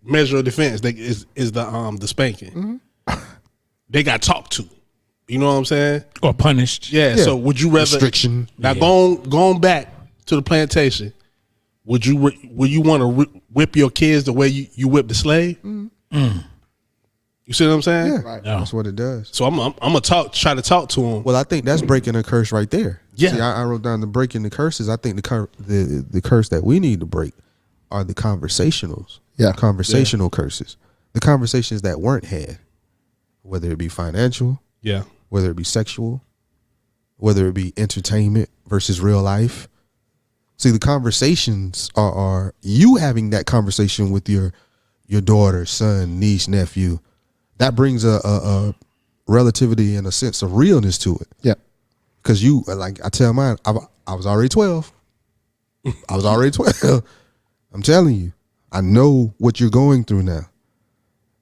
measure of defense. Is the spanking. They got talked to. You know what I'm saying? Or punished. Yeah. Yeah. So would you rather Restriction. now going back to the plantation? Would you want to whip your kids the way you whip the slave? You see what I'm saying? Yeah, No. that's what it does. So I'm gonna try to talk to him. Well, I think that's breaking a curse right there. Yeah. See, I wrote down the breaking the curses. I think the curse that we need to break are the conversationals. Yeah. Conversational curses. The conversations that weren't had, whether it be financial, Yeah. whether it be sexual, whether it be entertainment versus real life. See, the conversations are you having that conversation with your daughter, son, niece, nephew. That brings a relativity and a sense of realness to it. Yeah. Because you, like I tell mine, I was already 12. I was already 12. I'm telling you, I know what you're going through now.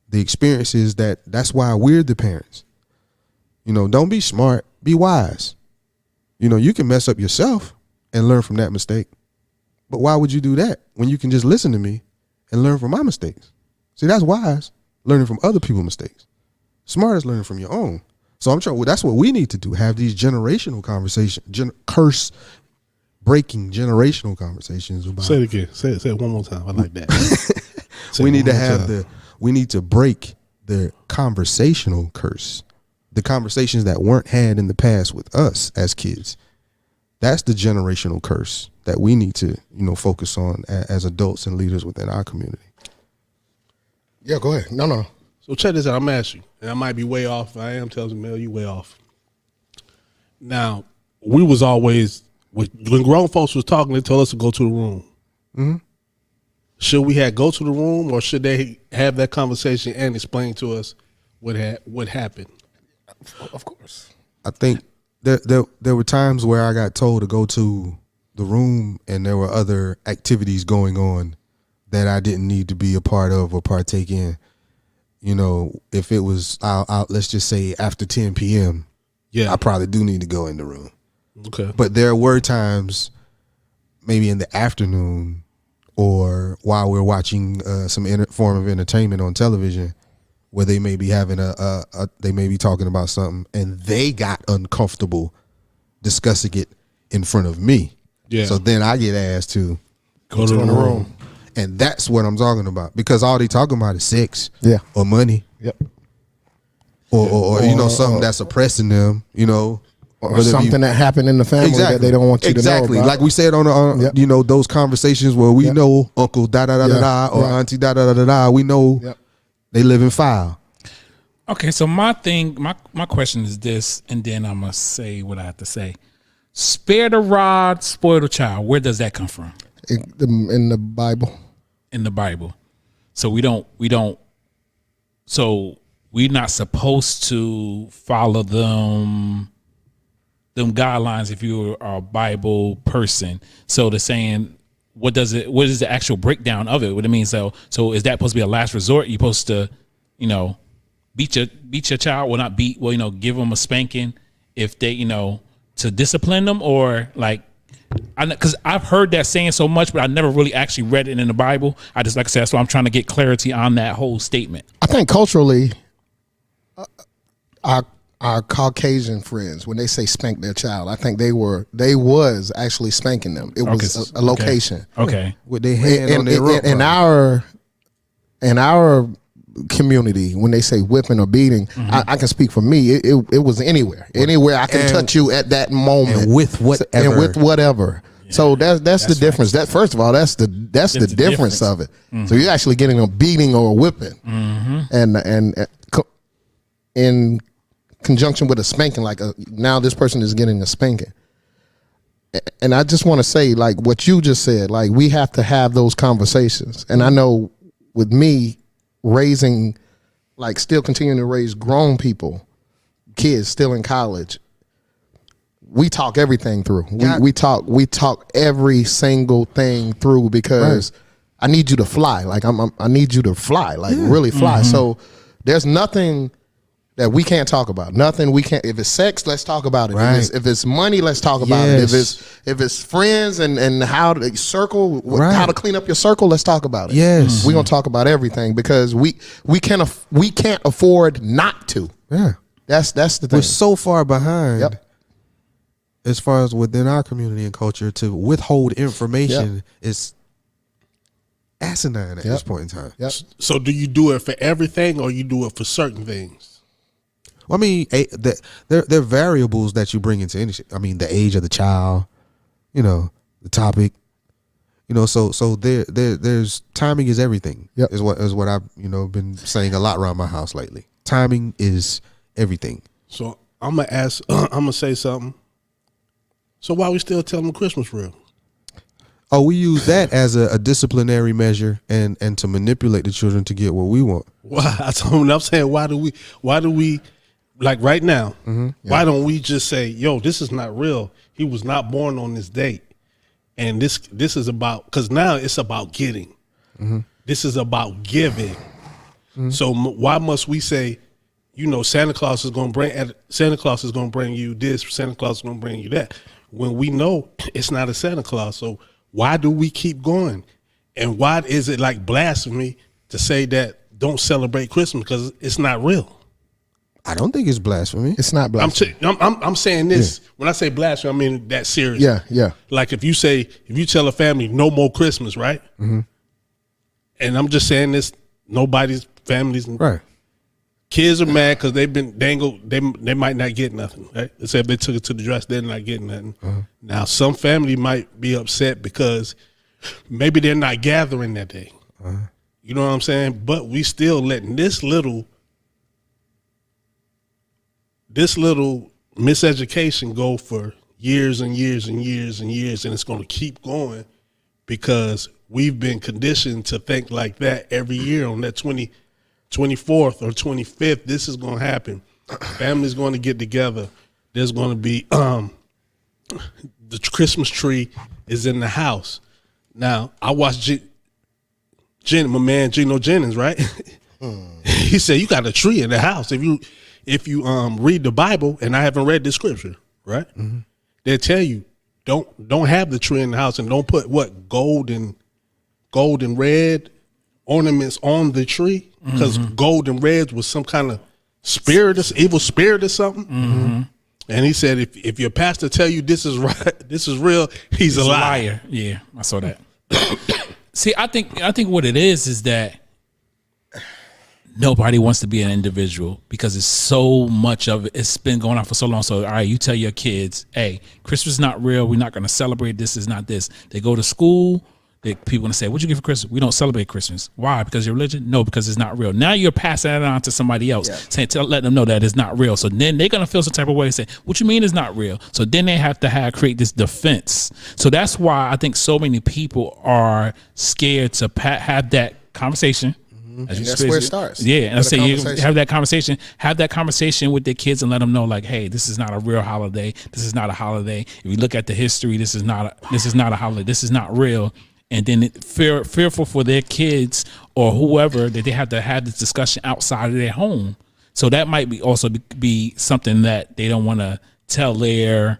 The experience is that's why we're the parents. Don't be smart, be wise. You can mess up yourself and learn from that mistake. But why would you do that when you can just listen to me and learn from my mistakes. See, that's wise, learning from other people's mistakes. Smart is learning from your own. So I'm sure that's what we need to do, have these generational conversations, curse breaking generational conversations about. Say it again. Say it one more time. I like that. We need to have we need to break the conversational curse, the conversations that weren't had in the past with us as kids. That's the generational curse that we need to, focus on as adults and leaders within our community. Yeah, go ahead. No. So check this out. I'm asking you, and I might be way off. I am telling Mel, you way off. Now, we was always, when grown folks was talking, they told us to go to the room. Mm-hmm. Should we go to the room, or should they have that conversation and explain to us what happened? Of course. I think there were times where I got told to go to the room, and there were other activities going on that I didn't need to be a part of or partake in. If it was, let's just say after 10 p.m., I probably do need to go in the room. Okay. But there were times, maybe in the afternoon or while we're watching some form of entertainment on television, where they may be having they may be talking about something, and they got uncomfortable discussing it in front of me. Yeah. So then I get asked to go to the room. And that's what I'm talking about, because all they talking about is sex, or money, or something that's oppressing them, or something that happened in the family that they don't want you to know about. Like we said on those conversations where we know Uncle da da da da da or Auntie da da da da da, we know they live in file. Okay, so my question is this, and then I'm gonna say what I have to say. Spare the rod, spoil the child. Where does that come from? In the Bible. In the Bible. So so we're not supposed to follow them guidelines if you're a Bible person. So they're saying, what is the actual breakdown of it? What it means? So is that supposed to be a last resort? You're supposed to, beat your child? Well, not beat, give them a spanking if they, to discipline them, or like, because I've heard that saying so much, but I never really actually read it in the Bible. I just, like I said, so I'm trying to get clarity on that whole statement. I think culturally, our Caucasian friends, when they say spank their child, I think they was actually spanking them. It was a location. Okay. With their hand on their rope. In our community, when they say whipping or beating, I can speak for me. It was anywhere I can touch you at that moment, and with whatever. Yeah. So that's the difference. That, first of all, that's the difference of it. So you're actually getting a beating or a whipping, and in conjunction with a spanking, like now this person is getting a spanking. And I just want to say, like what you just said, like we have to have those conversations. And I know with me raising, like still continuing to raise grown people, kids still in college, we talk everything through. We talk every single thing through, because I need you to fly. Like I need you to fly, like really fly. So there's nothing that we can't talk about. Nothing we can't. If it's sex, let's talk about it. Right. If it's money, let's talk about it. If it's friends and how to circle, how to clean up your circle, let's talk about it. Yes, we're gonna talk about everything, because we can't afford not to. Yeah, that's the thing. We're so far behind, as far as within our community and culture, to withhold information is asinine at this point in time. Yep. So do you do it for everything, or you do it for certain things? I mean, there are variables that you bring into any. I mean, the age of the child, the topic, So there's timing is everything. Yep. Is what I've been saying a lot around my house lately. Timing is everything. So I'm gonna ask. I'm gonna say something. So why we still tell them Christmas real? Oh, we use that as a disciplinary measure and to manipulate the children to get what we want. Why? I'm saying, why do we? Like right now, why don't we just say, yo, this is not real. He was not born on this date. And this is about, because now it's about getting. This is about giving. So why must we say, Santa Claus is going to bring you this, Santa Claus is going to bring you that, when we know it's not a Santa Claus? So why do we keep going? And why is it like blasphemy to say that don't celebrate Christmas because it's not real? I don't think it's blasphemy. It's not blasphemy. I'm saying this. When I say blasphemy, I mean that serious. Yeah. Like if you tell a family no more Christmas, right? Mm-hmm. And I'm just saying this, nobody's families, Right. kids are mad because they might not get nothing. Right? They say if they took it to the dress, they're not getting nothing. Now some family might be upset because maybe they're not gathering that day. You know what I'm saying? But we still letting this little miseducation go for years and years and years and years, and it's going to keep going because we've been conditioned to think like that every year on that 24th or 25th. This is going to happen. Family's going to get together. There's going to be the Christmas tree is in the house. Now I watched my man Geno Jennings, right? He said you got a tree in the house. If you read the Bible, and I haven't read the scripture, right? Mm-hmm. They tell you don't have the tree in the house and don't put what gold and red ornaments on the tree because gold and red was some kind of evil spirit or something. Mm-hmm. And he said if your pastor tell you this is right, this is real, he's a liar. Yeah, I saw that. See, I think what it is that nobody wants to be an individual because it's so much of it. It's been going on for so long. So, all right, you tell your kids, hey, Christmas is not real. We're not going to celebrate. This is not this. They go to school. People going to say, what'd you get for Christmas? We don't celebrate Christmas. Why? Because your religion? No, because it's not real. Now you're passing that on to somebody else, letting them know that it's not real. So then they're going to feel some type of way and say, what you mean it's not real? So then they have to create this defense. So that's why I think so many people are scared to have that conversation. And that's where it starts. Yeah, and I say you have that conversation with their kids and let them know, like, hey, this is not a real holiday. This is not a holiday. If you look at the history, this is not a holiday. This is not real. And then fearful for their kids or whoever that they have to have this discussion outside of their home. So that might be something that they don't want to tell their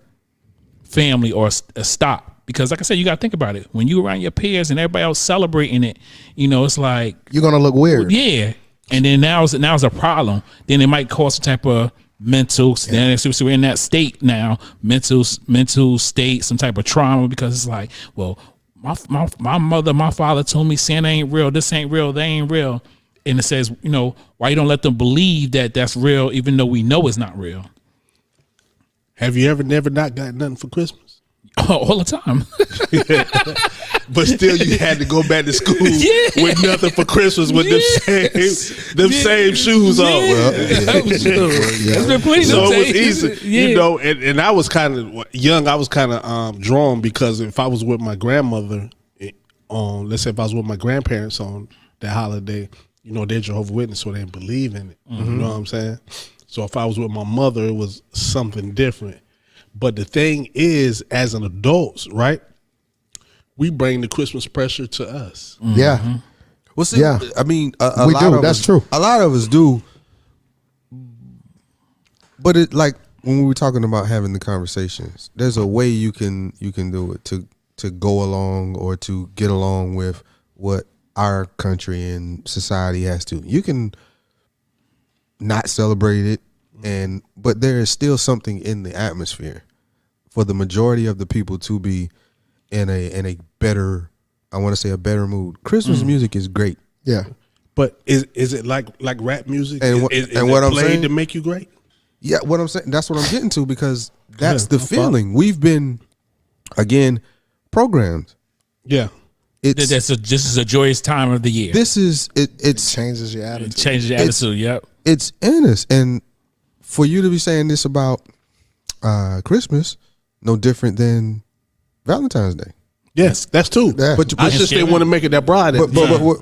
family or stop. Because like I said, you got to think about it. When you around your peers and everybody else celebrating it, it's like you're going to look weird. Yeah. And then now it's a problem. Then it might cause some type of mental, then so we're in that state now, mental state, some type of trauma, because it's like, well, my mother, my father told me Santa ain't real. This ain't real. They ain't real. And it says, why you don't let them believe that that's real, even though we know it's not real. Have you never not got nothing for Christmas? All the time. But still you had to go back to school with nothing for Christmas with them same shoes on. Well, so it was easy. And I was kind of young. I was kind of drawn because if I was with my grandmother let's say if I was with my grandparents on that holiday, they're Jehovah's Witness, so they didn't believe in it. Mm-hmm. You know what I'm saying? So if I was with my mother, it was something different. But the thing is, as an adult, right, we bring the Christmas pressure to us. Mm-hmm. Yeah. Well, see, I mean, a we lot do. of That's us, true. A lot of us do. But it, like when we were talking about having the conversations, there's a way you can do it to go along or to get along with what our country and society has to. You can not celebrate it. But there is still something in the atmosphere for the majority of the people to be in a better, I want to say a better mood. Christmas music is great. Yeah. But is it like rap music? And what I'm saying to make you great? Yeah, what I'm saying, that's what I'm getting to, because that's the feeling. We've been, again, programmed. Yeah. This is a joyous time of the year. It changes your attitude. It changes your attitude, yep. It's in us. And for you to be saying this about Christmas, no different than Valentine's Day. Yes, that's true. Yeah. But I just didn't want to make it that broad.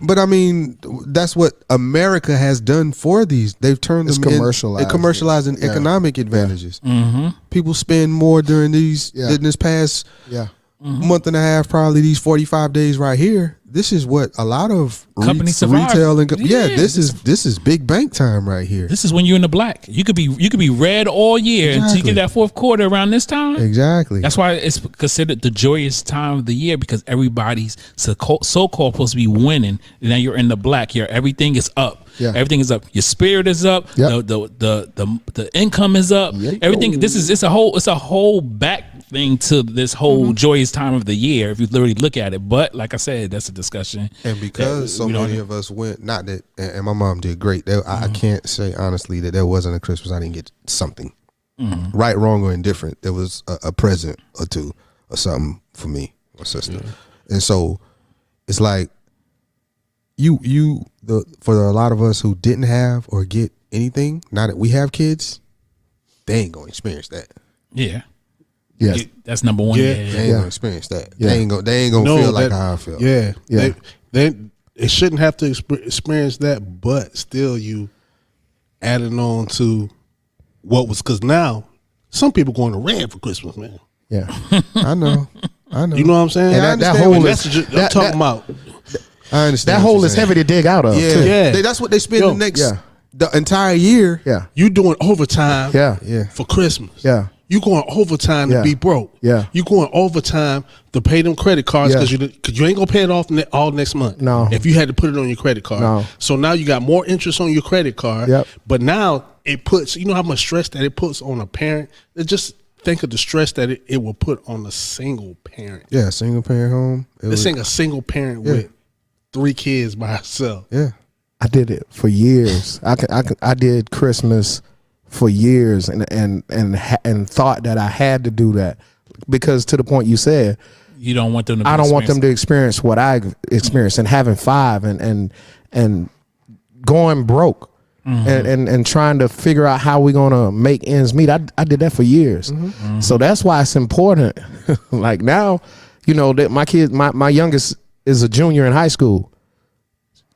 But I mean, that's what America has done for these. They've turned them commercializing economic advantages. Mm-hmm. People spend more during this past month and a half, probably these 45 days right here, this is what a lot of Companies survive. retail and Yeah, this is big bank time right here. This is when you're in the black. You could be red all year until you get that fourth quarter around this time. Exactly. That's why it's considered the joyous time of the year, because everybody's so-called supposed to be winning. And now you're in the black. Everything is up. Yeah. Everything is up. Your spirit is up. Yep. The income is up. Yeah. Everything. It's a whole back thing to this whole joyous time of the year if you literally look at it. But like I said, that's a discussion. And because so many of us went, not that, and my mom did great. I can't say honestly that there wasn't a Christmas I didn't get something, right, wrong, or indifferent. There was a present or two or something for me or sister, and so it's like for a lot of us who didn't have or get anything. Now that we have kids, they ain't gonna experience that. Yeah. Yes. That's number one. Yeah. They ain't gonna experience that. They ain't gonna No, feel like that- how I feel. Yeah, Yeah. They shouldn't have to experience that, but still, you adding on to what was, because now some people going to red for Christmas, man. Yeah. I know. You know what I'm saying? And I that understand hole what is- message I'm that- talking about. I understand. That what hole you're is saying. heavy to dig out of. Yeah, too. Yeah. That's what they spend Yo, the next yeah. the entire year. Yeah. You doing overtime Yeah. Yeah. for Christmas. Yeah. You going overtime Yeah. to be broke. Yeah. You going overtime to pay them credit cards Yeah. because you ain't gonna pay it off all next month. No. If you had to put it on your credit card. No. So now you got more interest on your credit card. Yep. But now it puts, you know how much stress that it puts on a parent? Just think of the stress that it will put on a single parent. Yeah, single parent home. Let's think a single parent with 3 kids by herself. Yeah. I did it for years. I did Christmas for years and thought that I had to do that because to the point you said, You don't want them to. I don't want them to experience what I experienced and having 5 and going broke and trying to figure out how we're gonna make ends meet. I did that for years. So that's why it's important. Like now, you know that my kids, my youngest is a junior in high school.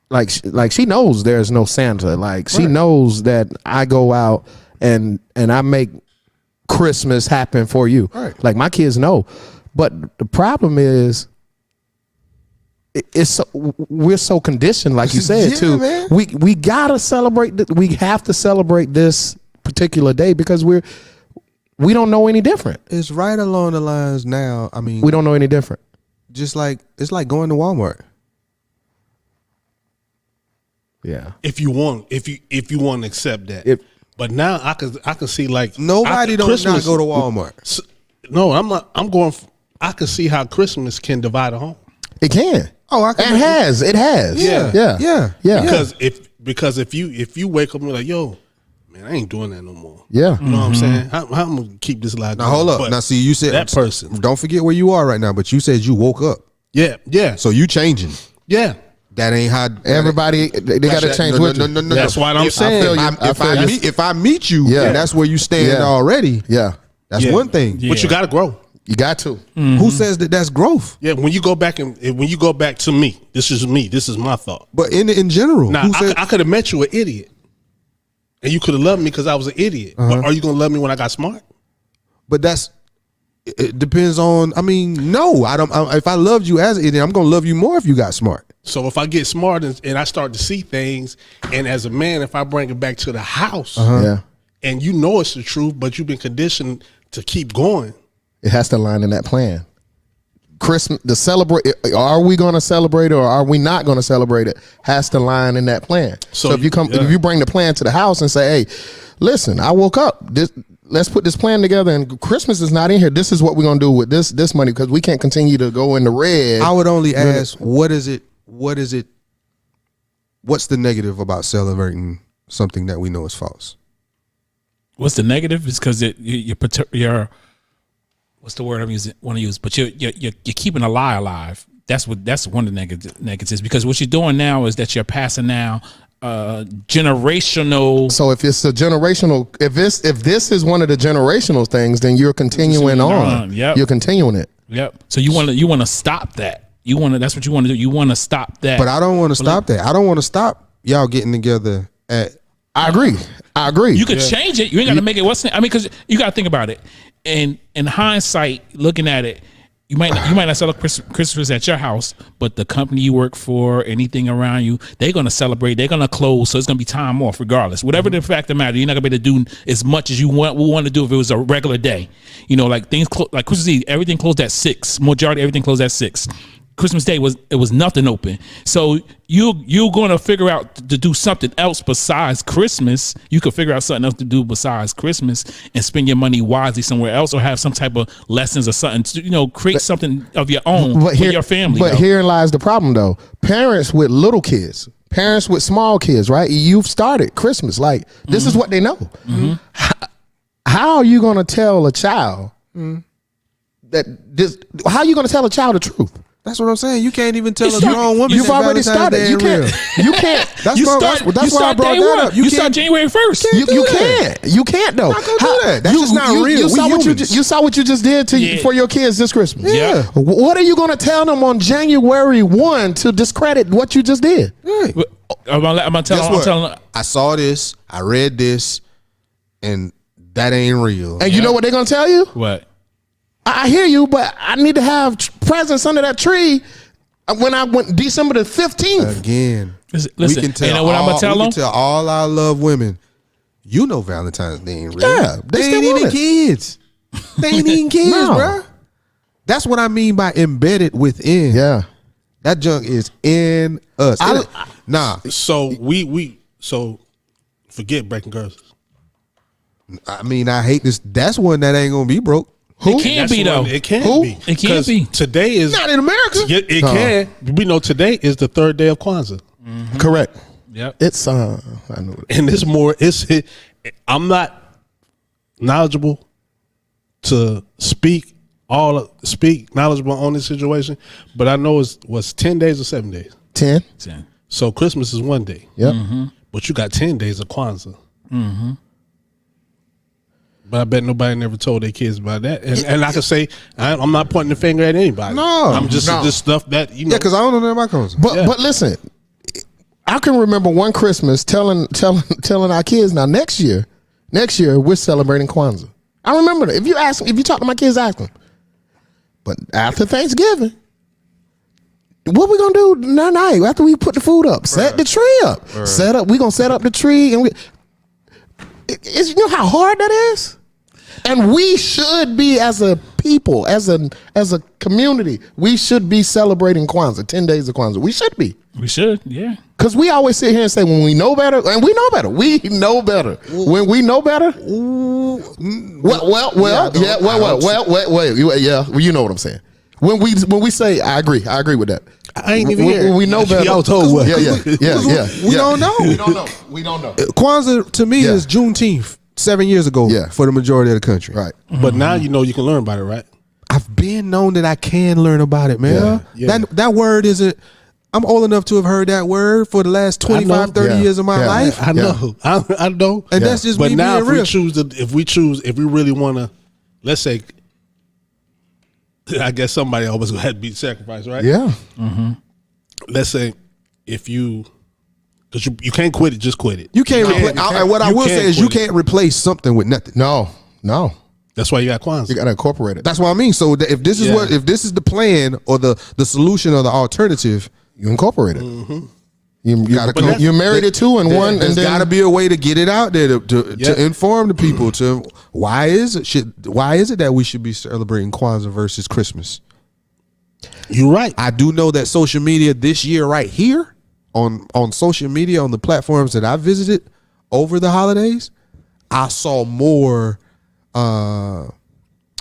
Like she knows there's no Santa. Like she knows that I go out and I make Christmas happen for you. Right. Like my kids know. But the problem is we're so conditioned, like you said, Yeah, too. man. We gotta celebrate. We have to celebrate this particular day because we don't know any different. It's right along the lines now. I mean, We don't know any different. just like it's like going to Walmart. Yeah. If you want to accept that. But now I can see like Nobody don't not go to Walmart. No, I'm not. I'm going. I can see how Christmas can divide a home. It can. Oh, I can. It has. It has. Yeah. Yeah. Because if you wake up and be like, yo, man, I ain't doing that no more. Yeah. You know what I'm saying? I'm gonna keep this life. Now hold up. But Now see, you said that person. Don't forget where you are right now. But you said you woke up, Yeah. so you changing. Yeah. That ain't how Everybody they got to change with you. No. That's what I'm saying. If I meet you, Yeah. and that's where you stand Yeah. already. Yeah. That's Yeah. one thing. But you got to grow. You got to. Who says that that's growth? Yeah. When you go back to me, this is me. This is my thought. But in general, Now who said, I could have met you an idiot, and you could have loved me because I was an idiot. But are you gonna love me when I got smart? but that's it depends on. I mean, no, I don't. If I loved you as an idiot, I'm gonna love you more if you got smart. So if I get smart and I start to see things, and as a man, if I bring it back to the house, Yeah. and you know it's the truth, but you've been conditioned to keep going. It has to line in that plan. Christmas, the celebrate. Are we going to celebrate it or are we not going to celebrate it? Has to line in that plan. So if you bring the plan to the house and say, "Hey, listen, I woke up. Let's put this plan together. And Christmas is not in here. This is what we're going to do with this money because we can't continue to go in the red." I would only ask, what is it? What's the negative about celebrating something that we know is false? What's the negative? It's because you're what's the word I'm using? Want to use? But you're keeping a lie alive. That's one of the negatives because what you're doing now is that you're passing now generational. So if it's a generational, if this is one of the generational things, then you're continuing on. Yep. You're continuing it. Yep. So you want to stop that. That's what you want to do. You want to stop that. But I don't want to stop that. I don't want to stop y'all getting together at. I agree. You could change it. You ain't got to make it. Because you got to think about it. And in hindsight, looking at it, You might not celebrate Christmas at your house, but the company you work for, anything around you, they're gonna celebrate. They're gonna close, so it's gonna be time off regardless. Whatever the fact of the matter, you're not gonna be able to do as much as you want to do if it was a regular day. You know, like things like Christmas Eve, everything closed at 6. Majority everything closed at 6. Christmas Day was nothing open. So you're gonna figure out to do something else besides Christmas. You could figure out something else to do besides Christmas and spend your money wisely somewhere else, or have some type of lessons or something to, create something of your own for your family. But herein lies the problem though. Parents with little kids, parents with small kids, right? You've started Christmas. Like this is what they know. How are you gonna tell a child that this, how are you gonna tell a child the truth? That's what I'm saying. You can't even tell a grown woman. You've already started. You can't. You can't. That's why I brought that up. You start January 1st. You can't. You can't though. Not gonna do that. That's just not real. You saw what you just did for your kids this Christmas. Yeah. What are you going to tell them on January 1 to discredit what you just did? Right. I'm gonna tell them. I saw this. I read this, and that ain't real. And you know what they're going to tell you? What? I hear you, but I need to have presents under that tree when I went December the 15th. Again, Listen, we can tell, you know what I'm gonna tell them? tell all our loved women, you know Valentine's Day ain't real. Yeah, they ain't even kids. They ain't even kids, No. bro. That's what I mean by embedded within. Yeah. That junk is in us. Nah. So so forget breaking curses. I mean, I hate this. That's one that ain't gonna be broke. It can't be though. It can't Who? be. It can't 'Cause be. Today is Not in America. It can. We know today is the 3rd day of Kwanzaa, Correct. Yep. It's I know it. and it's more. I'm not knowledgeable to speak knowledgeable on this situation, but I know it was 10 days or 7 days. 10. So Christmas is 1 day. Yep. But you got 10 days of Kwanzaa. But I bet nobody never told their kids about that. And I can say, I'm not pointing the finger at anybody. No. I'm just No. this stuff that, Yeah, because I don't know nothing about Kwanzaa. But listen, I can remember one Christmas telling our kids, now next year we're celebrating Kwanzaa. I remember that. If you talk to my kids, ask them. But after Thanksgiving, what we gonna do tonight after we put the food up? Set the tree up. We gonna set up the tree, and you know how hard that is. And we should be, as a people, as a community, we should be celebrating Kwanzaa, 10 days of Kwanzaa. We should be. We should, yeah. Because we always sit here and say, when we know better, and we know better. We know better. When we know better, well, you know what I'm saying. When we say, I agree with that. I ain't even here. When we know better. Y'all told what? Yeah. We don't know. We don't know. Kwanzaa to me is Juneteenth 7 years ago for the majority of the country. Right. But now you know you can learn about it, right? I've been known that I can learn about it, man. Yeah. That word isn't. I'm old enough to have heard that word for the last 25, 30 years of my life. I know. I know. And that's just but me now being real. if we really want to, let's say, I guess somebody always gonna have to be sacrificed, right? Yeah. Let's say if you, because you can't quit it, just quit it. You can't replace. What I will say is you can't replace something with nothing. No. That's why you got Kwanzaa. You got to incorporate it. That's what I mean. So if this is the plan or the solution or the alternative, You incorporate it. You married it to, and one, there's and then got to be a way to get it out there to inform the people. To why is it that we should be celebrating Kwanzaa versus Christmas? You're right. I do know that social media this year, right here on social media on the platforms that I visited over the holidays, I saw more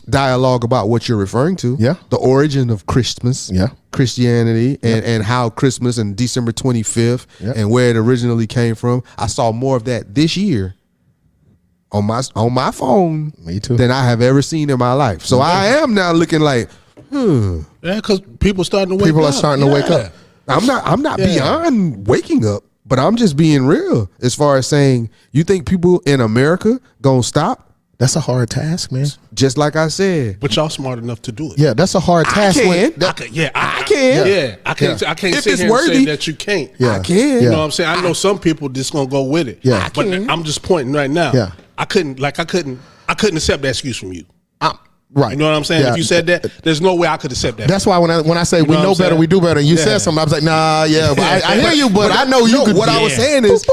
dialogue about what you're referring to. Yeah, the origin of Christmas. Yeah. Christianity and how Christmas and December 25th and where it originally came from. I saw more of that this year on my phone. Me too. Than I have ever seen in my life. So I am now looking like, Yeah, because people starting to wake up. People are starting to wake up. I'm not beyond waking up, but I'm just being real as far as saying, you think people in America gonna stop? That's a hard task, man. Just like I said. But y'all smart enough to do it. Yeah, that's a hard task. I can. when- I can. I can't If sit it's here and worthy, say that you can't. Yeah. I can. You know what I'm saying? I know some people just gonna go with it. Yeah. But I'm just pointing right now. Yeah. I couldn't accept that excuse from you. Right. You know what I'm saying? Yeah. If you said that, there's no way I could accept that. That's why when I say we know what know I'm better, saying? we do better, and you Yeah. said something, I was like, nah, yeah, but I hear you, but I know you could. What I was saying is,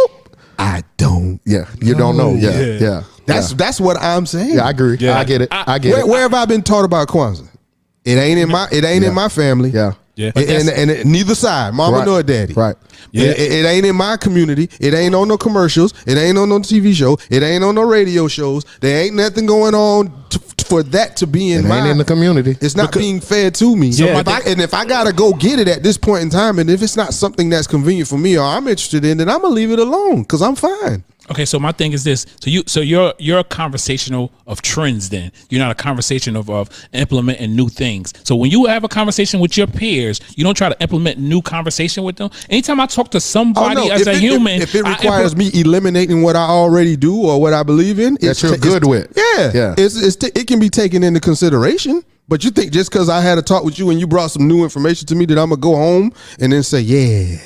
I don't. yeah, you don't know. Yeah. That's what I'm saying. Yeah, I agree. Yeah. I get it. I get it. Where have I been taught about Kwanzaa? It ain't in my family. Yeah. Yeah. And neither side, mama Right. nor daddy. Right. Yeah. It ain't in my community. It ain't on no commercials. It ain't on no TV show. It ain't on no radio shows. There ain't nothing going on for that to be in It ain't in the community. It's not being fed to me. So Yeah. if I gotta go get it at this point in time, and if it's not something that's convenient for me or I'm interested in, then I'm gonna leave it alone because I'm fine. Okay, so my thing is this. So you're a conversational of trends then. You're not a conversation of implementing new things. So when you have a conversation with your peers, you don't try to implement new conversation with them. Anytime I talk to somebody as a human, if it requires me eliminating what I already do or what I believe in, That you're good with. Yeah. It can be taken into consideration. But you think just because I had a talk with you and you brought some new information to me that I'm gonna go home and then say, yeah,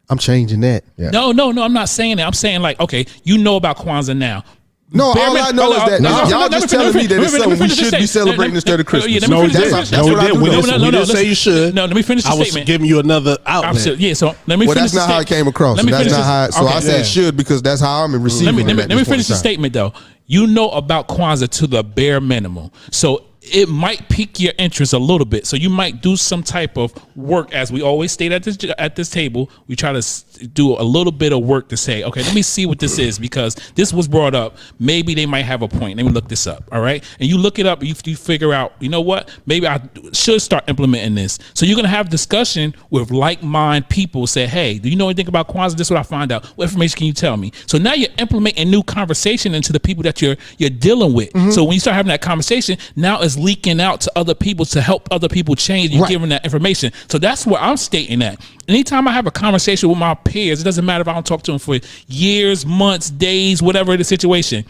I'm changing that. Yeah. No, I'm not saying that. I'm saying like, okay, you know about Kwanzaa now. No, all I know is that y'all just telling me that it's something we should be celebrating instead of Christmas. No, we That's didn't. what No, we I didn't. do We know. didn't say you should. No, let me finish the I was statement. giving you another outlet. Absolutely. Yeah, so let me Well, finish that's not how it came across. Let me That's finish not how. this- So okay. I said should because that's how I'm receiving it. Let me finish the statement though. You know about Kwanzaa to the bare minimum. So it might pique your interest a little bit. So you might do some type of work, as we always state at this table. We try to do a little bit of work to say, okay, let me see what this is because this was brought up. Maybe they might have a point. Let me look this up. All right, and you look it up. You figure out, you know what? Maybe I should start implementing this. So you're gonna have discussion with like-minded people. Say, hey, do you know anything about Kwanzaa? This is what I find out. What information can you tell me? So now you're implementing new conversation into the people that you're dealing with. So when you start having that conversation, now it's leaking out to other people to help other people change. You're giving that information. So that's what I'm stating at. Anytime I have a conversation with my peers, it doesn't matter if I don't talk to them for years, months, days, whatever the situation.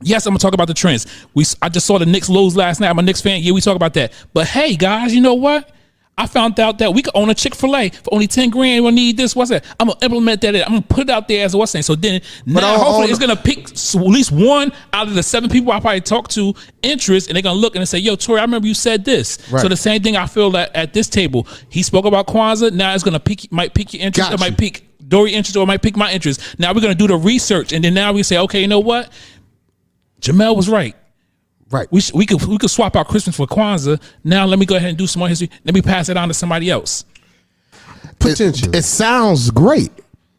Yes, I'm gonna talk about the trends. I just saw the Knicks lose last night. I'm a Knicks fan. Yeah, we talk about that. But hey, guys, you know what? I found out that we could own a Chick-fil-A for only 10 grand. We'll need this. What's that? I'm gonna implement that. I'm gonna put it out there as what's saying. So then now hopefully it's gonna pick at least one out of the 7 people I probably talk to interest, and they're gonna look and say, "Yo, Tori, I remember you said this." Right. So the same thing I feel that at this table, he spoke about Kwanzaa. Now it's gonna might pique your interest. It might pique Dory interest, or it might pique my interest. Now we're gonna do the research, and then now we say, okay, you know what? Jamel was right. Right. We could swap out Christmas for Kwanzaa. Now let me go ahead and do some more history. Let me pass it on to somebody else. Potentially. It sounds great.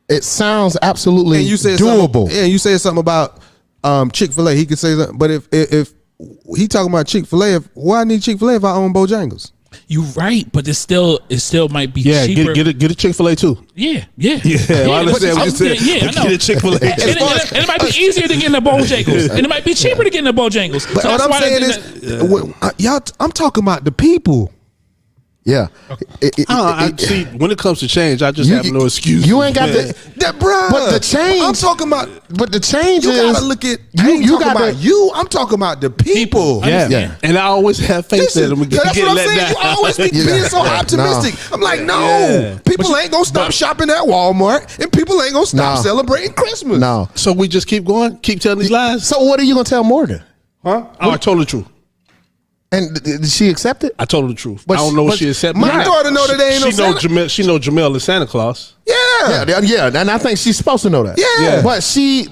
It sounds absolutely And you said doable. You said something about Chick-fil-A. He could say that, but if he talking about Chick-fil-A, why I need Chick-fil-A if I own Bojangles? You right, but it still might be Yeah, cheaper. get a Chick-fil-A too. Yeah. Yeah, I understand what you said. Yeah, I know. Get a Chick-fil-A. And it might be easier to get in the Bojangles, and it might be cheaper to get in the Bojangles. But what I'm saying is, y'all, I'm talking about the people. Yeah. See, when it comes to change, I just have no excuse. You ain't got man. That bruh. But the change. I'm talking about. But the change You is gotta look at. I ain't you talking gotta- about you. I'm talking about the people. Yeah. Yeah. And I always have faith that Listen, I'm gonna that's get what I'm let saying. down. You always be Yeah. being so Yeah. optimistic. I'm like, no, Yeah. people ain't gonna stop shopping at Walmart, and people ain't gonna stop No. celebrating Christmas. No. So we just keep going, keep telling these lies, So what are you gonna tell Morgan? huh? Oh, I told her the truth. And did she accept it? I told her the truth. But I don't know if but she accepted. my it. daughter know that they ain't no She know Santa- Jamel. She know Jamel is Santa Claus. Yeah. Yeah, and I think she's supposed to know that. Yeah.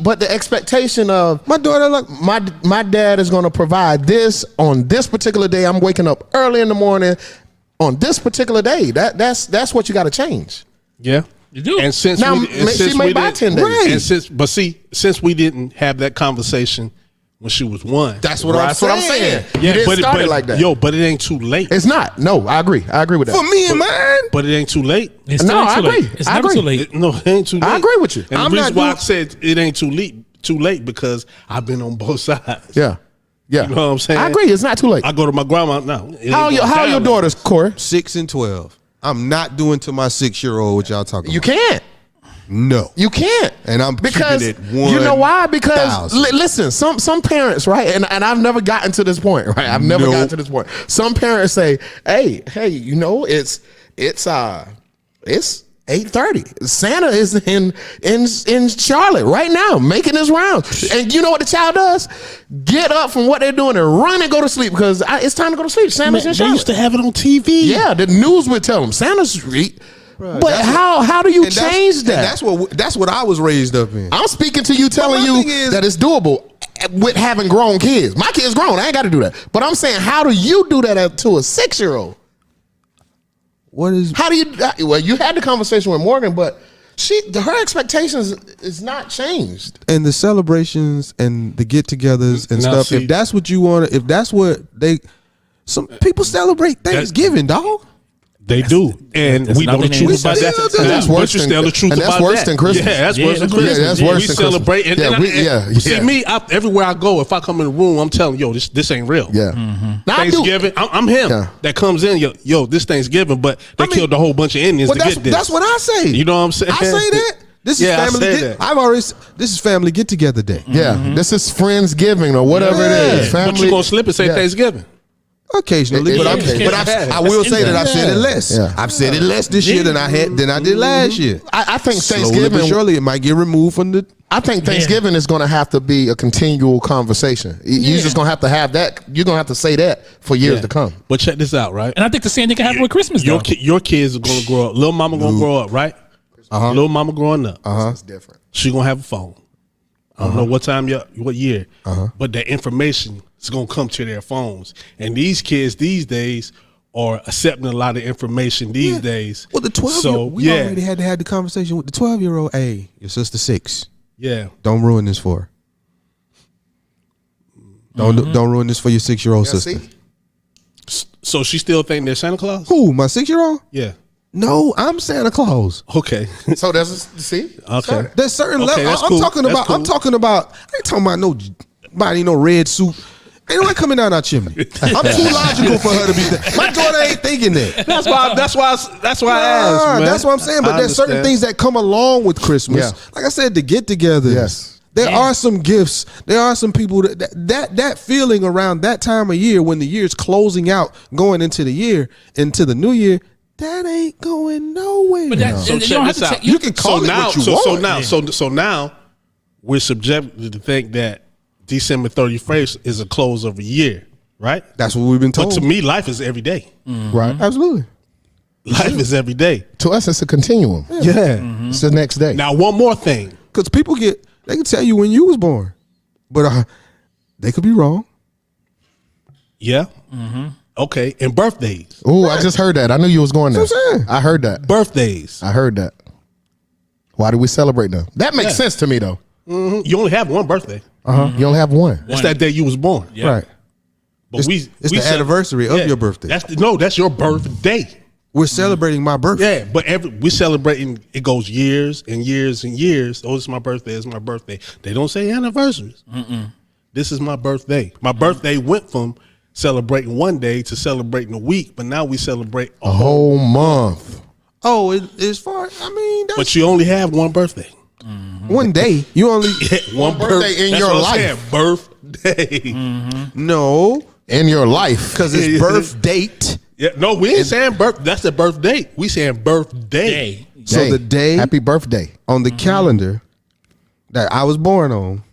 But the expectation of My daughter like my dad is going to provide this on this particular day. I'm waking up early in the morning on this particular day. That's what you got to change. Yeah, You do. And since Now, she may buy 10 days. Right. and since we didn't have that conversation when she was 1, that's what I'm saying. You didn't start it like that. Yo, but it ain't too late. It's not. No, I agree. I agree with that. For me and mine. But it ain't too late. It's No, still I too late. agree. It's I never agree. too late. No, it ain't too late. I agree with you. And I'm the reason not why I doing- said it ain't too late because I've been on both sides. Yeah. Yeah. You know what I'm saying? I agree. It's not too late. I go to my grandma now. How are your daughters, Corey? 6 and 12. I'm not doing to my 6-year-old what y'all talking You about. can't. No. You can't. And I'm because keeping it you know why? Because 1,000. listen, some parents, right? And I've never gotten to this point, right? I've never Nope. gotten to this point. Some parents say, "Hey, you know, it's 8:30. Santa is in Charlotte right now, making his rounds. And you know what the child does? Get up from what they're doing and run and go to sleep because it's time to go to sleep. Santa's in They Charlotte. used to have it on TV. Yeah, the news would tell them Santa's street. But how do you And change that? That's what I was raised up in. I'm speaking to you, telling my you thing is- that it's doable with having grown kids. My kid's grown. I ain't got to do that. But I'm saying, how do you do that to a 6-year-old? What is? How do you? Well, you had the conversation with Morgan, but her expectations is not changed. And the celebrations and the get-togethers and Now, stuff. see- If that's what you want, if that's what some people celebrate Thanksgiving, dog. They do, and that's we know the nothing truth they- about that. Still do. And That's but worse you than- tell the truth and that's about worse that. than Christmas. Yeah, that's Yeah, worse than that's Christmas. Yeah, that's worse we than celebrate, Christmas. and Yeah, see yeah. me everywhere I go. If I come in the room, I'm telling yo, this ain't real. Yeah. Now, I do- Thanksgiving, I'm him Yeah. that comes in. Yo, this Thanksgiving, but they killed a whole bunch of Indians Well, to that's get this. that's what I say. You know what I'm saying? I say that. This is Yeah, I family. say Get, that. I've already. This is family get together day. Yeah, this is Friendsgiving or whatever it is. Yeah. Family, But you gonna slip and say Yeah. Thanksgiving? Occasionally, but, Yeah. I will say that I've said it less. Yeah. I've said it less this year than I did last year. I think Slowly but Thanksgiving. surely, it might get removed from the. I think Thanksgiving is going to have to be a continual conversation. You're just going to have that. You're going to have to say that for years to come. But check this out, right? And I think the same thing can happen with Christmas. Your Though. your kids are gonna grow up. Little mama gonna grow up, right? Little mama growing up. It's different. She gonna have a phone. I don't know what time, what year, but that information is gonna come to their phones. And these kids these days are accepting a lot of information these days. Well, the 12. So We already had to have the conversation with the 12-year-old. Hey, your sister 6. yeah. Don't ruin this for her. Don't ruin this for your 6-year-old sister. So she still think they're Santa Claus? Who? My 6-year-old? Yeah. No, I'm Santa Claus. Okay. So that's see. Okay. There's certain Okay, level. that's I'm cool. talking That's about. cool. I'm talking about. I ain't talking about nobody no red suit. Ain't nobody coming down our chimney. I'm too logical for her to be there. My daughter ain't thinking that. That's why I asked, man. That's what I'm saying. But I there's certain understand. things that come along with Christmas. Yeah. Like I said, the get-togethers. Yes. There are some gifts. There are some people that feeling around that time of year when the year's closing out, going into the year, into the new year. That ain't going nowhere. But that, So you check don't have this to out. take- You can call it what you want. So now we're subjected to think that December 31st is a close of a year, right? That's what we've been But told. to me, life is every day. Right. Absolutely. Life is every day. To us, it's a continuum. Yeah. It's the next day. Now, one more thing. Because people they can tell you when you was born, but they could be wrong. Yeah. Okay. And birthdays. Ooh, I just heard that. I knew you was going there. That's what I'm saying. I heard that. Birthdays. I heard that. Why do we celebrate them? That makes Yeah. sense to me, though. You only have one birthday. You only have one. That's that day you was born. Right. But It's the anniversary of your birthday. That's your birthday. We're celebrating my birthday. Yeah, but we celebrating. It goes years and years and years. Oh, it's my birthday. It's my birthday. They don't say anniversaries. This is my birthday. My birthday went from celebrating one day to celebrating a week, but now we celebrate A whole month. Oh, as far I mean, that's But you only have one birthday. one day. You only One birthday in That's your what I'm life. saying, birthday. no, In your life. because it's birth date. Yeah, no, we ain't saying birth. That's the birth date. We saying birthday. Day. So the day Happy birthday. on the calendar that I was born on.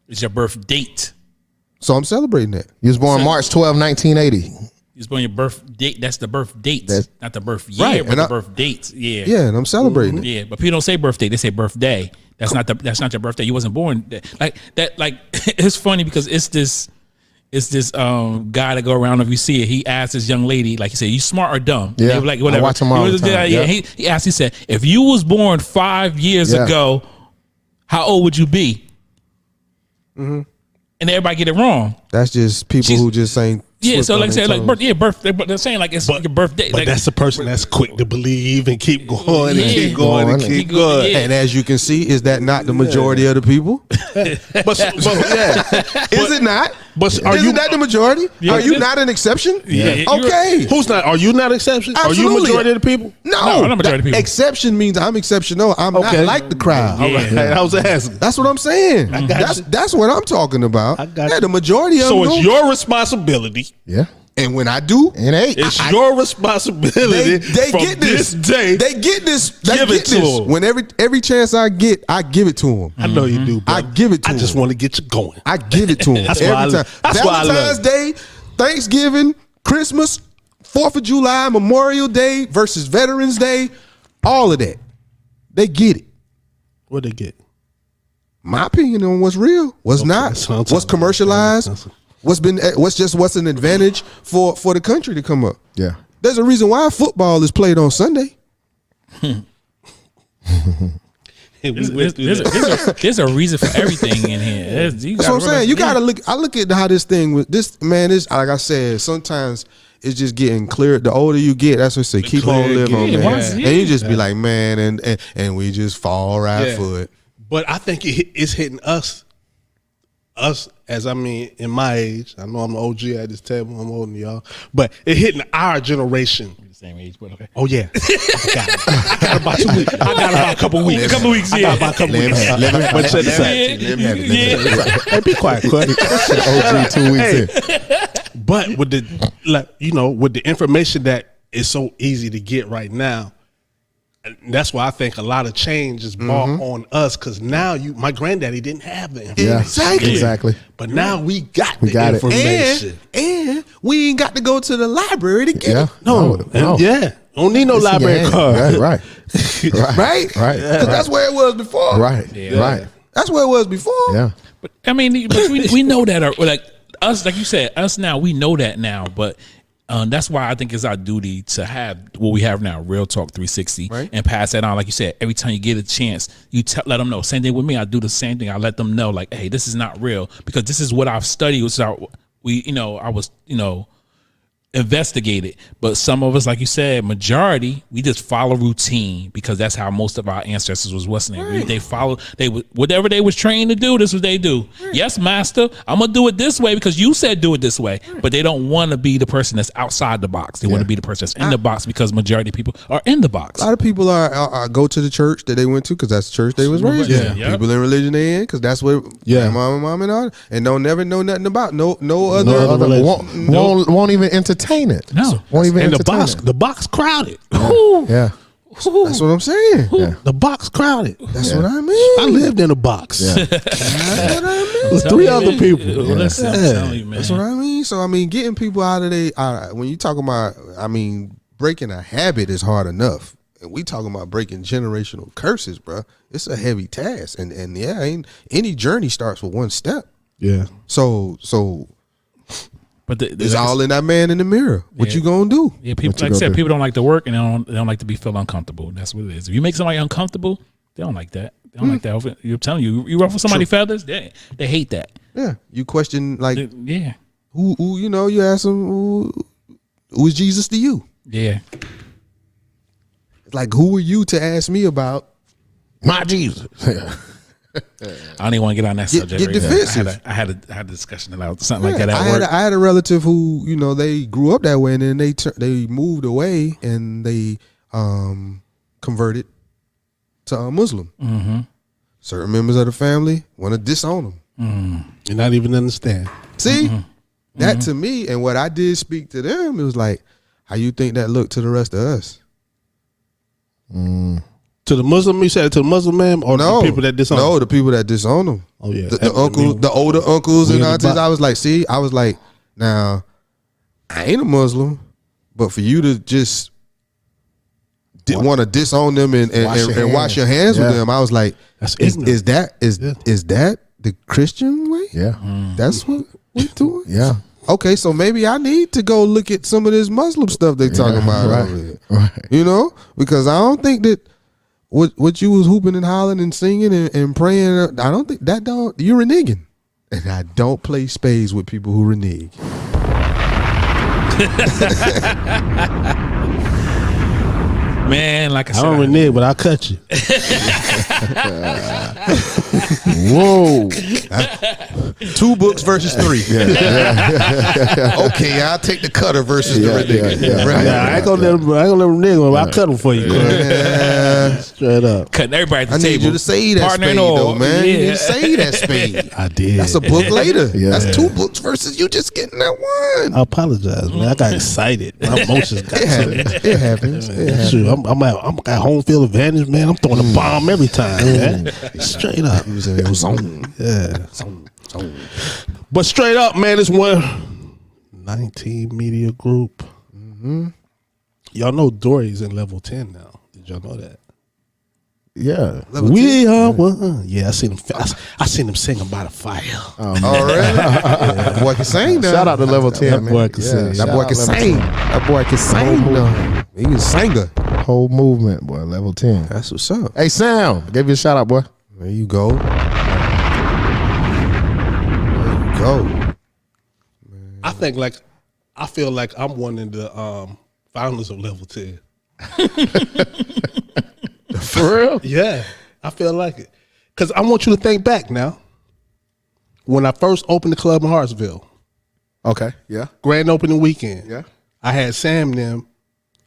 It's your birth date. So I'm celebrating that. You was born March 12, 1980. It's on your birth date. That's the birth date, That's- not the birth year, Right, but and the I- birth date. Yeah. Yeah, and I'm celebrating it. Yeah, but people don't say birthday; they say birthday. That's not your birthday. You wasn't born like that. Like it's funny because it's this guy that go around. If you see it, he asked this young lady, like he said, "You smart or dumb?" Yeah, They were like whatever. I watch him all the time. Yeah, Yeah. He asked. He said, "If you was born 5 years Yeah. ago, how old would you be?" And everybody get it wrong. That's just people She's- who just ain't. Yeah, slipped so on like I their said, like toes. birthday, but they're saying like it's your birthday. But like, that's the person that's quick to believe and keep going Yeah. and keep going and Going keep and keep going. going. Yeah. And as you can see, is that not the majority of the people? But yeah, Is it not? But are Isn't you that the majority? Yeah, Are it you is. not an exception? Yeah. Okay. Who's not? Are you not exception? Are you Absolutely. majority of the people? No, I'm not majority of people. Exception means I'm exceptional. I'm Okay. not like the crowd. Yeah. All right, I was asking. That's what I'm saying. got you. That's what I'm talking about. I got yeah, you. the majority of So them. it's your responsibility Yeah. And when I do, It ain't. It's your responsibility. they from get this day. They get this. They Give get it to this. them. When every chance I get, I give it to them. I know you do. Bro. I give it to I just him. want to get you going. I give it to them That's why every time. that's why I Valentine's love Day, Thanksgiving, Christmas, 4th of July, Memorial Day versus Veterans Day, all of that. They get it. What they get? My opinion on what's real, what's Okay, not, that's what I'm what's talking about. commercialized, That's- what's an advantage for the country to come up. Yeah. There's a reason why football is played on Sunday. There's a reason for everything in here. That's what I'm saying. You gotta look. I look at how this thing was. This man is like I said. Sometimes it's just getting clear. The older you get, that's what I say. Keep on living, yeah, man. once- And you just be like, man, and we just fall right Yeah. for it. But I think it's hitting us as in my age. I know I'm an OG at this table. I'm older than y'all, but it hitting our generation. Same age, but okay. Oh yeah, I got about 2 weeks. I got about a couple weeks. I got about a couple weeks. But check this out. Hey, be quiet, quick. OG 2 weeks in. But with with the information that is so easy to get right now, and that's why I think a lot of change is brought on us because now my granddaddy didn't have the information. Yeah, exactly. But now we got We the got it. information. And we ain't got to go to the library to get Yeah. it. No, No. don't need no It's in your library hand. card. Right. Right? Right. 'Cause that's where it was before. Right. Right. That's where it was before. Yeah. But I mean, but we know that, or like us, like you said, us now, we know that now. But that's why I think it's our duty to have what we have now, Real Talk 360, Right. and pass that on. Like you said, every time you get a chance, you let them know. Same thing with me. I do the same thing. I let them know, like, hey, this is not real because this is what I've studied. I was investigated. But some of us, like you said, majority, we just follow routine because that's how most of our ancestors was listening. Right. They follow, whatever they was trained to do, this is what they do. Right. Yes, master, I'm gonna do it this way because you said do it this way. Right. But they don't want to be the person that's outside the box. They want to be the person that's in the box because majority of people are in the box. A lot of people are go to the church that they went to because that's the church they was raised in. Yeah. People in religion they in because that's what mom and all, and don't never know nothing about no other religion. Won't even entertain it. No. Won't even And entertain it. the box crowded. Yeah. That's what I'm saying. Yeah. The box crowded. That's what I mean. I lived in a box. Yeah. That's what I mean. With 3 other people. Listen, I'm telling you, man. That's what I mean. So I mean, getting people out of there. When you talking about, breaking a habit is hard enough. And we talking about breaking generational curses, bro. It's a heavy task, and ain't any journey starts with one step. Yeah. So But it's all in that man in the mirror. What you gonna do? Yeah, people, What you like I gonna said, do? people don't like to work and they don't like to be feel uncomfortable. That's what it is. If you make somebody uncomfortable, they don't like that. They don't like that. You're telling you ruffle somebody's feathers, they hate that. Yeah, you question like Yeah, who you ask them who is Jesus to you? yeah. Like who are you to ask me about? My Jesus. I don't even want to get on that subject. get right now. defensive. I had a discussion about something like that I at work. had a relative who they grew up that way, and then they moved away and they converted to a Muslim. Mm-hmm. Certain members of the family want to disown them. And not even understand. See, that to me, and what I did speak to them, it was like, how you think that looked to the rest of us? To the Muslim, you said to the Muslim man or No, the people that disown? No, the people that disown them. Oh yeah, The uncles, the older uncles we and in the aunties. box. I was like, now, I ain't a Muslim, but for you to just want to disown them and wash your hands with them, I was like, That's is ignorant. that the Christian way? Yeah. That's what we're doing. Yeah. Okay, so maybe I need to go look at some of this Muslim stuff they talking about over here. Right. Because I don't think that what you was hooping and hollering and singing and praying, I don't think you're reneging. And I don't play spades with people who renege. Man, like I I said, don't renege, but I'll cut you. Whoa. 2 books versus 3. Okay, I'll take the cutter versus the renege. yeah. Right. Yeah, I ain't gonna let them renege, but I'll cut them for you. Straight up. Cutting everybody at the I table. need you to say that Partner spade, in all. though, man. You need Yeah. to say that spade. I did. That's a book later. Yeah. That's 2 books versus you just getting that one. I apologize, man. I got excited. My emotions got It to me. happens. It happens. It happens. Shoot, I'm got home field advantage, man. I'm throwing a bomb every time, man. Straight up. It was in your zone. Yeah. But straight up, man, it's 119 Media Group. Y'all know Dory's in level 10 now. Did y'all know that? Yeah. We are one. Yeah, I seen him. I seen him singing by the fire. Oh, really? That boy can sing now. Shout out to level 10, That man. boy can sing. That boy can Shout out sing. level That boy can sing. though. He a singer. 10. Whole movement, boy. Level 10. That's what's up. Hey, Sam. Give you a shout out, boy. There you go. There you go. I feel like I'm one of the founders of level 10. For real? Yeah, I feel like it. Because I want you to think back now. When I first opened the club in Hartsville, Okay. Yeah. grand opening weekend, Yeah. I had Sam and them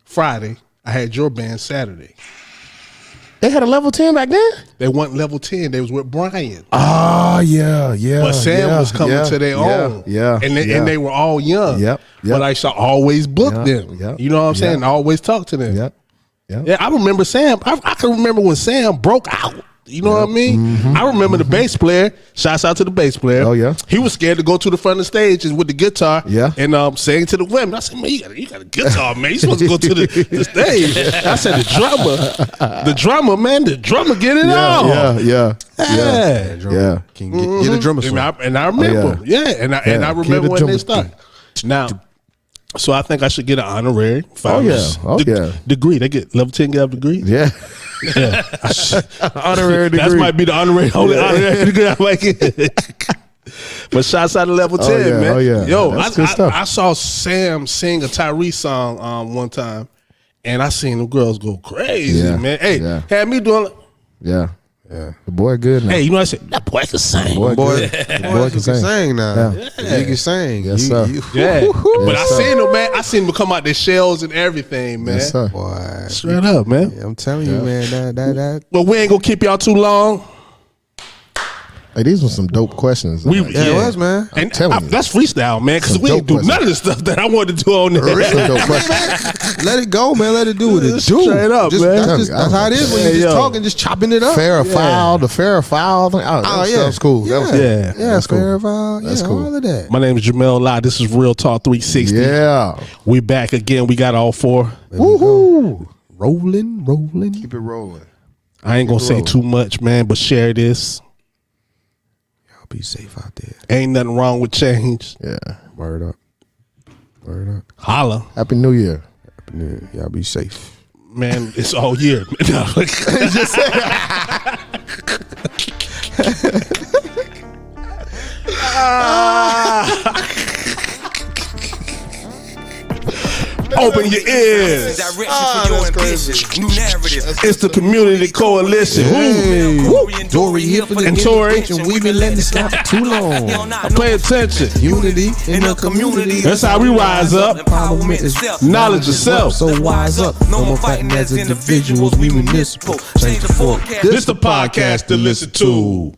Friday. I had your band Saturday. They had a level 10 back then? They went level 10. They was with Brian. Oh, yeah. Yeah. But Sam yeah, was coming yeah, to their own. Yeah. And they, yeah. and they were all young. Yep, yep. But I used to always book Yep, them. yep, You know what I'm saying? yep. I always talk to them. Yep. Yep. Yeah, I remember Sam. I can remember when Sam broke out. You know what I mean? I remember the bass player. Shouts out to the bass player. Oh, yeah. He was scared to go to the front of the stage with the guitar. Yeah. And sing to the women. I said, man, you got a guitar, man. You supposed to go to the stage. I said, the drummer, man, the drummer get it on. Yeah. Yeah. Yeah. Can you get a drummer And song? I remember, and I Yeah. remember Get a when drummer they started. Now, so I think I should get an honorary founders degree. They get level 10 get a degree. Yeah. Honorary degree. That might be the only honorary degree I might get. But shouts out to level 10, yeah, man. oh, yeah. Yo, That's good stuff. I saw Sam sing a Tyrese song one time, and I seen them girls go crazy, Yeah, man. Hey, yeah. had me doing. Yeah. Yeah. The boy good now. Hey, you know what I said? That boy can sing. Boy, Boy, good. the The boy can sing now. Yeah. He can sing. Yes, sir. Yeah, but Yes, I sir. seen them, man. I seen them come out their shells and everything, man. Yes, sir. Boy, Straight up, man. yeah, I'm telling you, man. That. But we ain't gonna keep y'all too long. Hey, these were some dope questions. We Yeah, it was, man. And telling you. that's freestyle, man, because Some we dope ain't do questions. none of the stuff that I wanted to do on there. Some dope questions. Let it go, man. Let it do what it do. Straight up, Just- man. That's how it is when Hey, you're just yo. talking, just chopping it up. Fair or foul, the fair or foul thing. Oh, Oh, that was cool. That was cool. Yeah. That's cool. fair foul. That's yeah, cool. all of that. My name is Jamel Lai. This is Real Talk 360. Yeah. We back again. We got all four. Woohoo. Rolling. Keep it rolling. I ain't gonna say too much, man, but share this. Y'all be safe out there. Ain't nothing wrong with change. Yeah. Word up. Word up. Holla. Happy New Year. Yeah, y'all be safe. Man, it's all year. Open your ears. Direction for your ambition. New narrative. It's the community coalition. Woo. Dory here for the And Tori. intervention. We've been letting it slide for too long. Pay attention. Unity in the community. That's how we rise up. Empowerment is self. Knowledge of self. So wise up. No more fighting as individuals. We municipal. Change the forecast. This the podcast to listen to.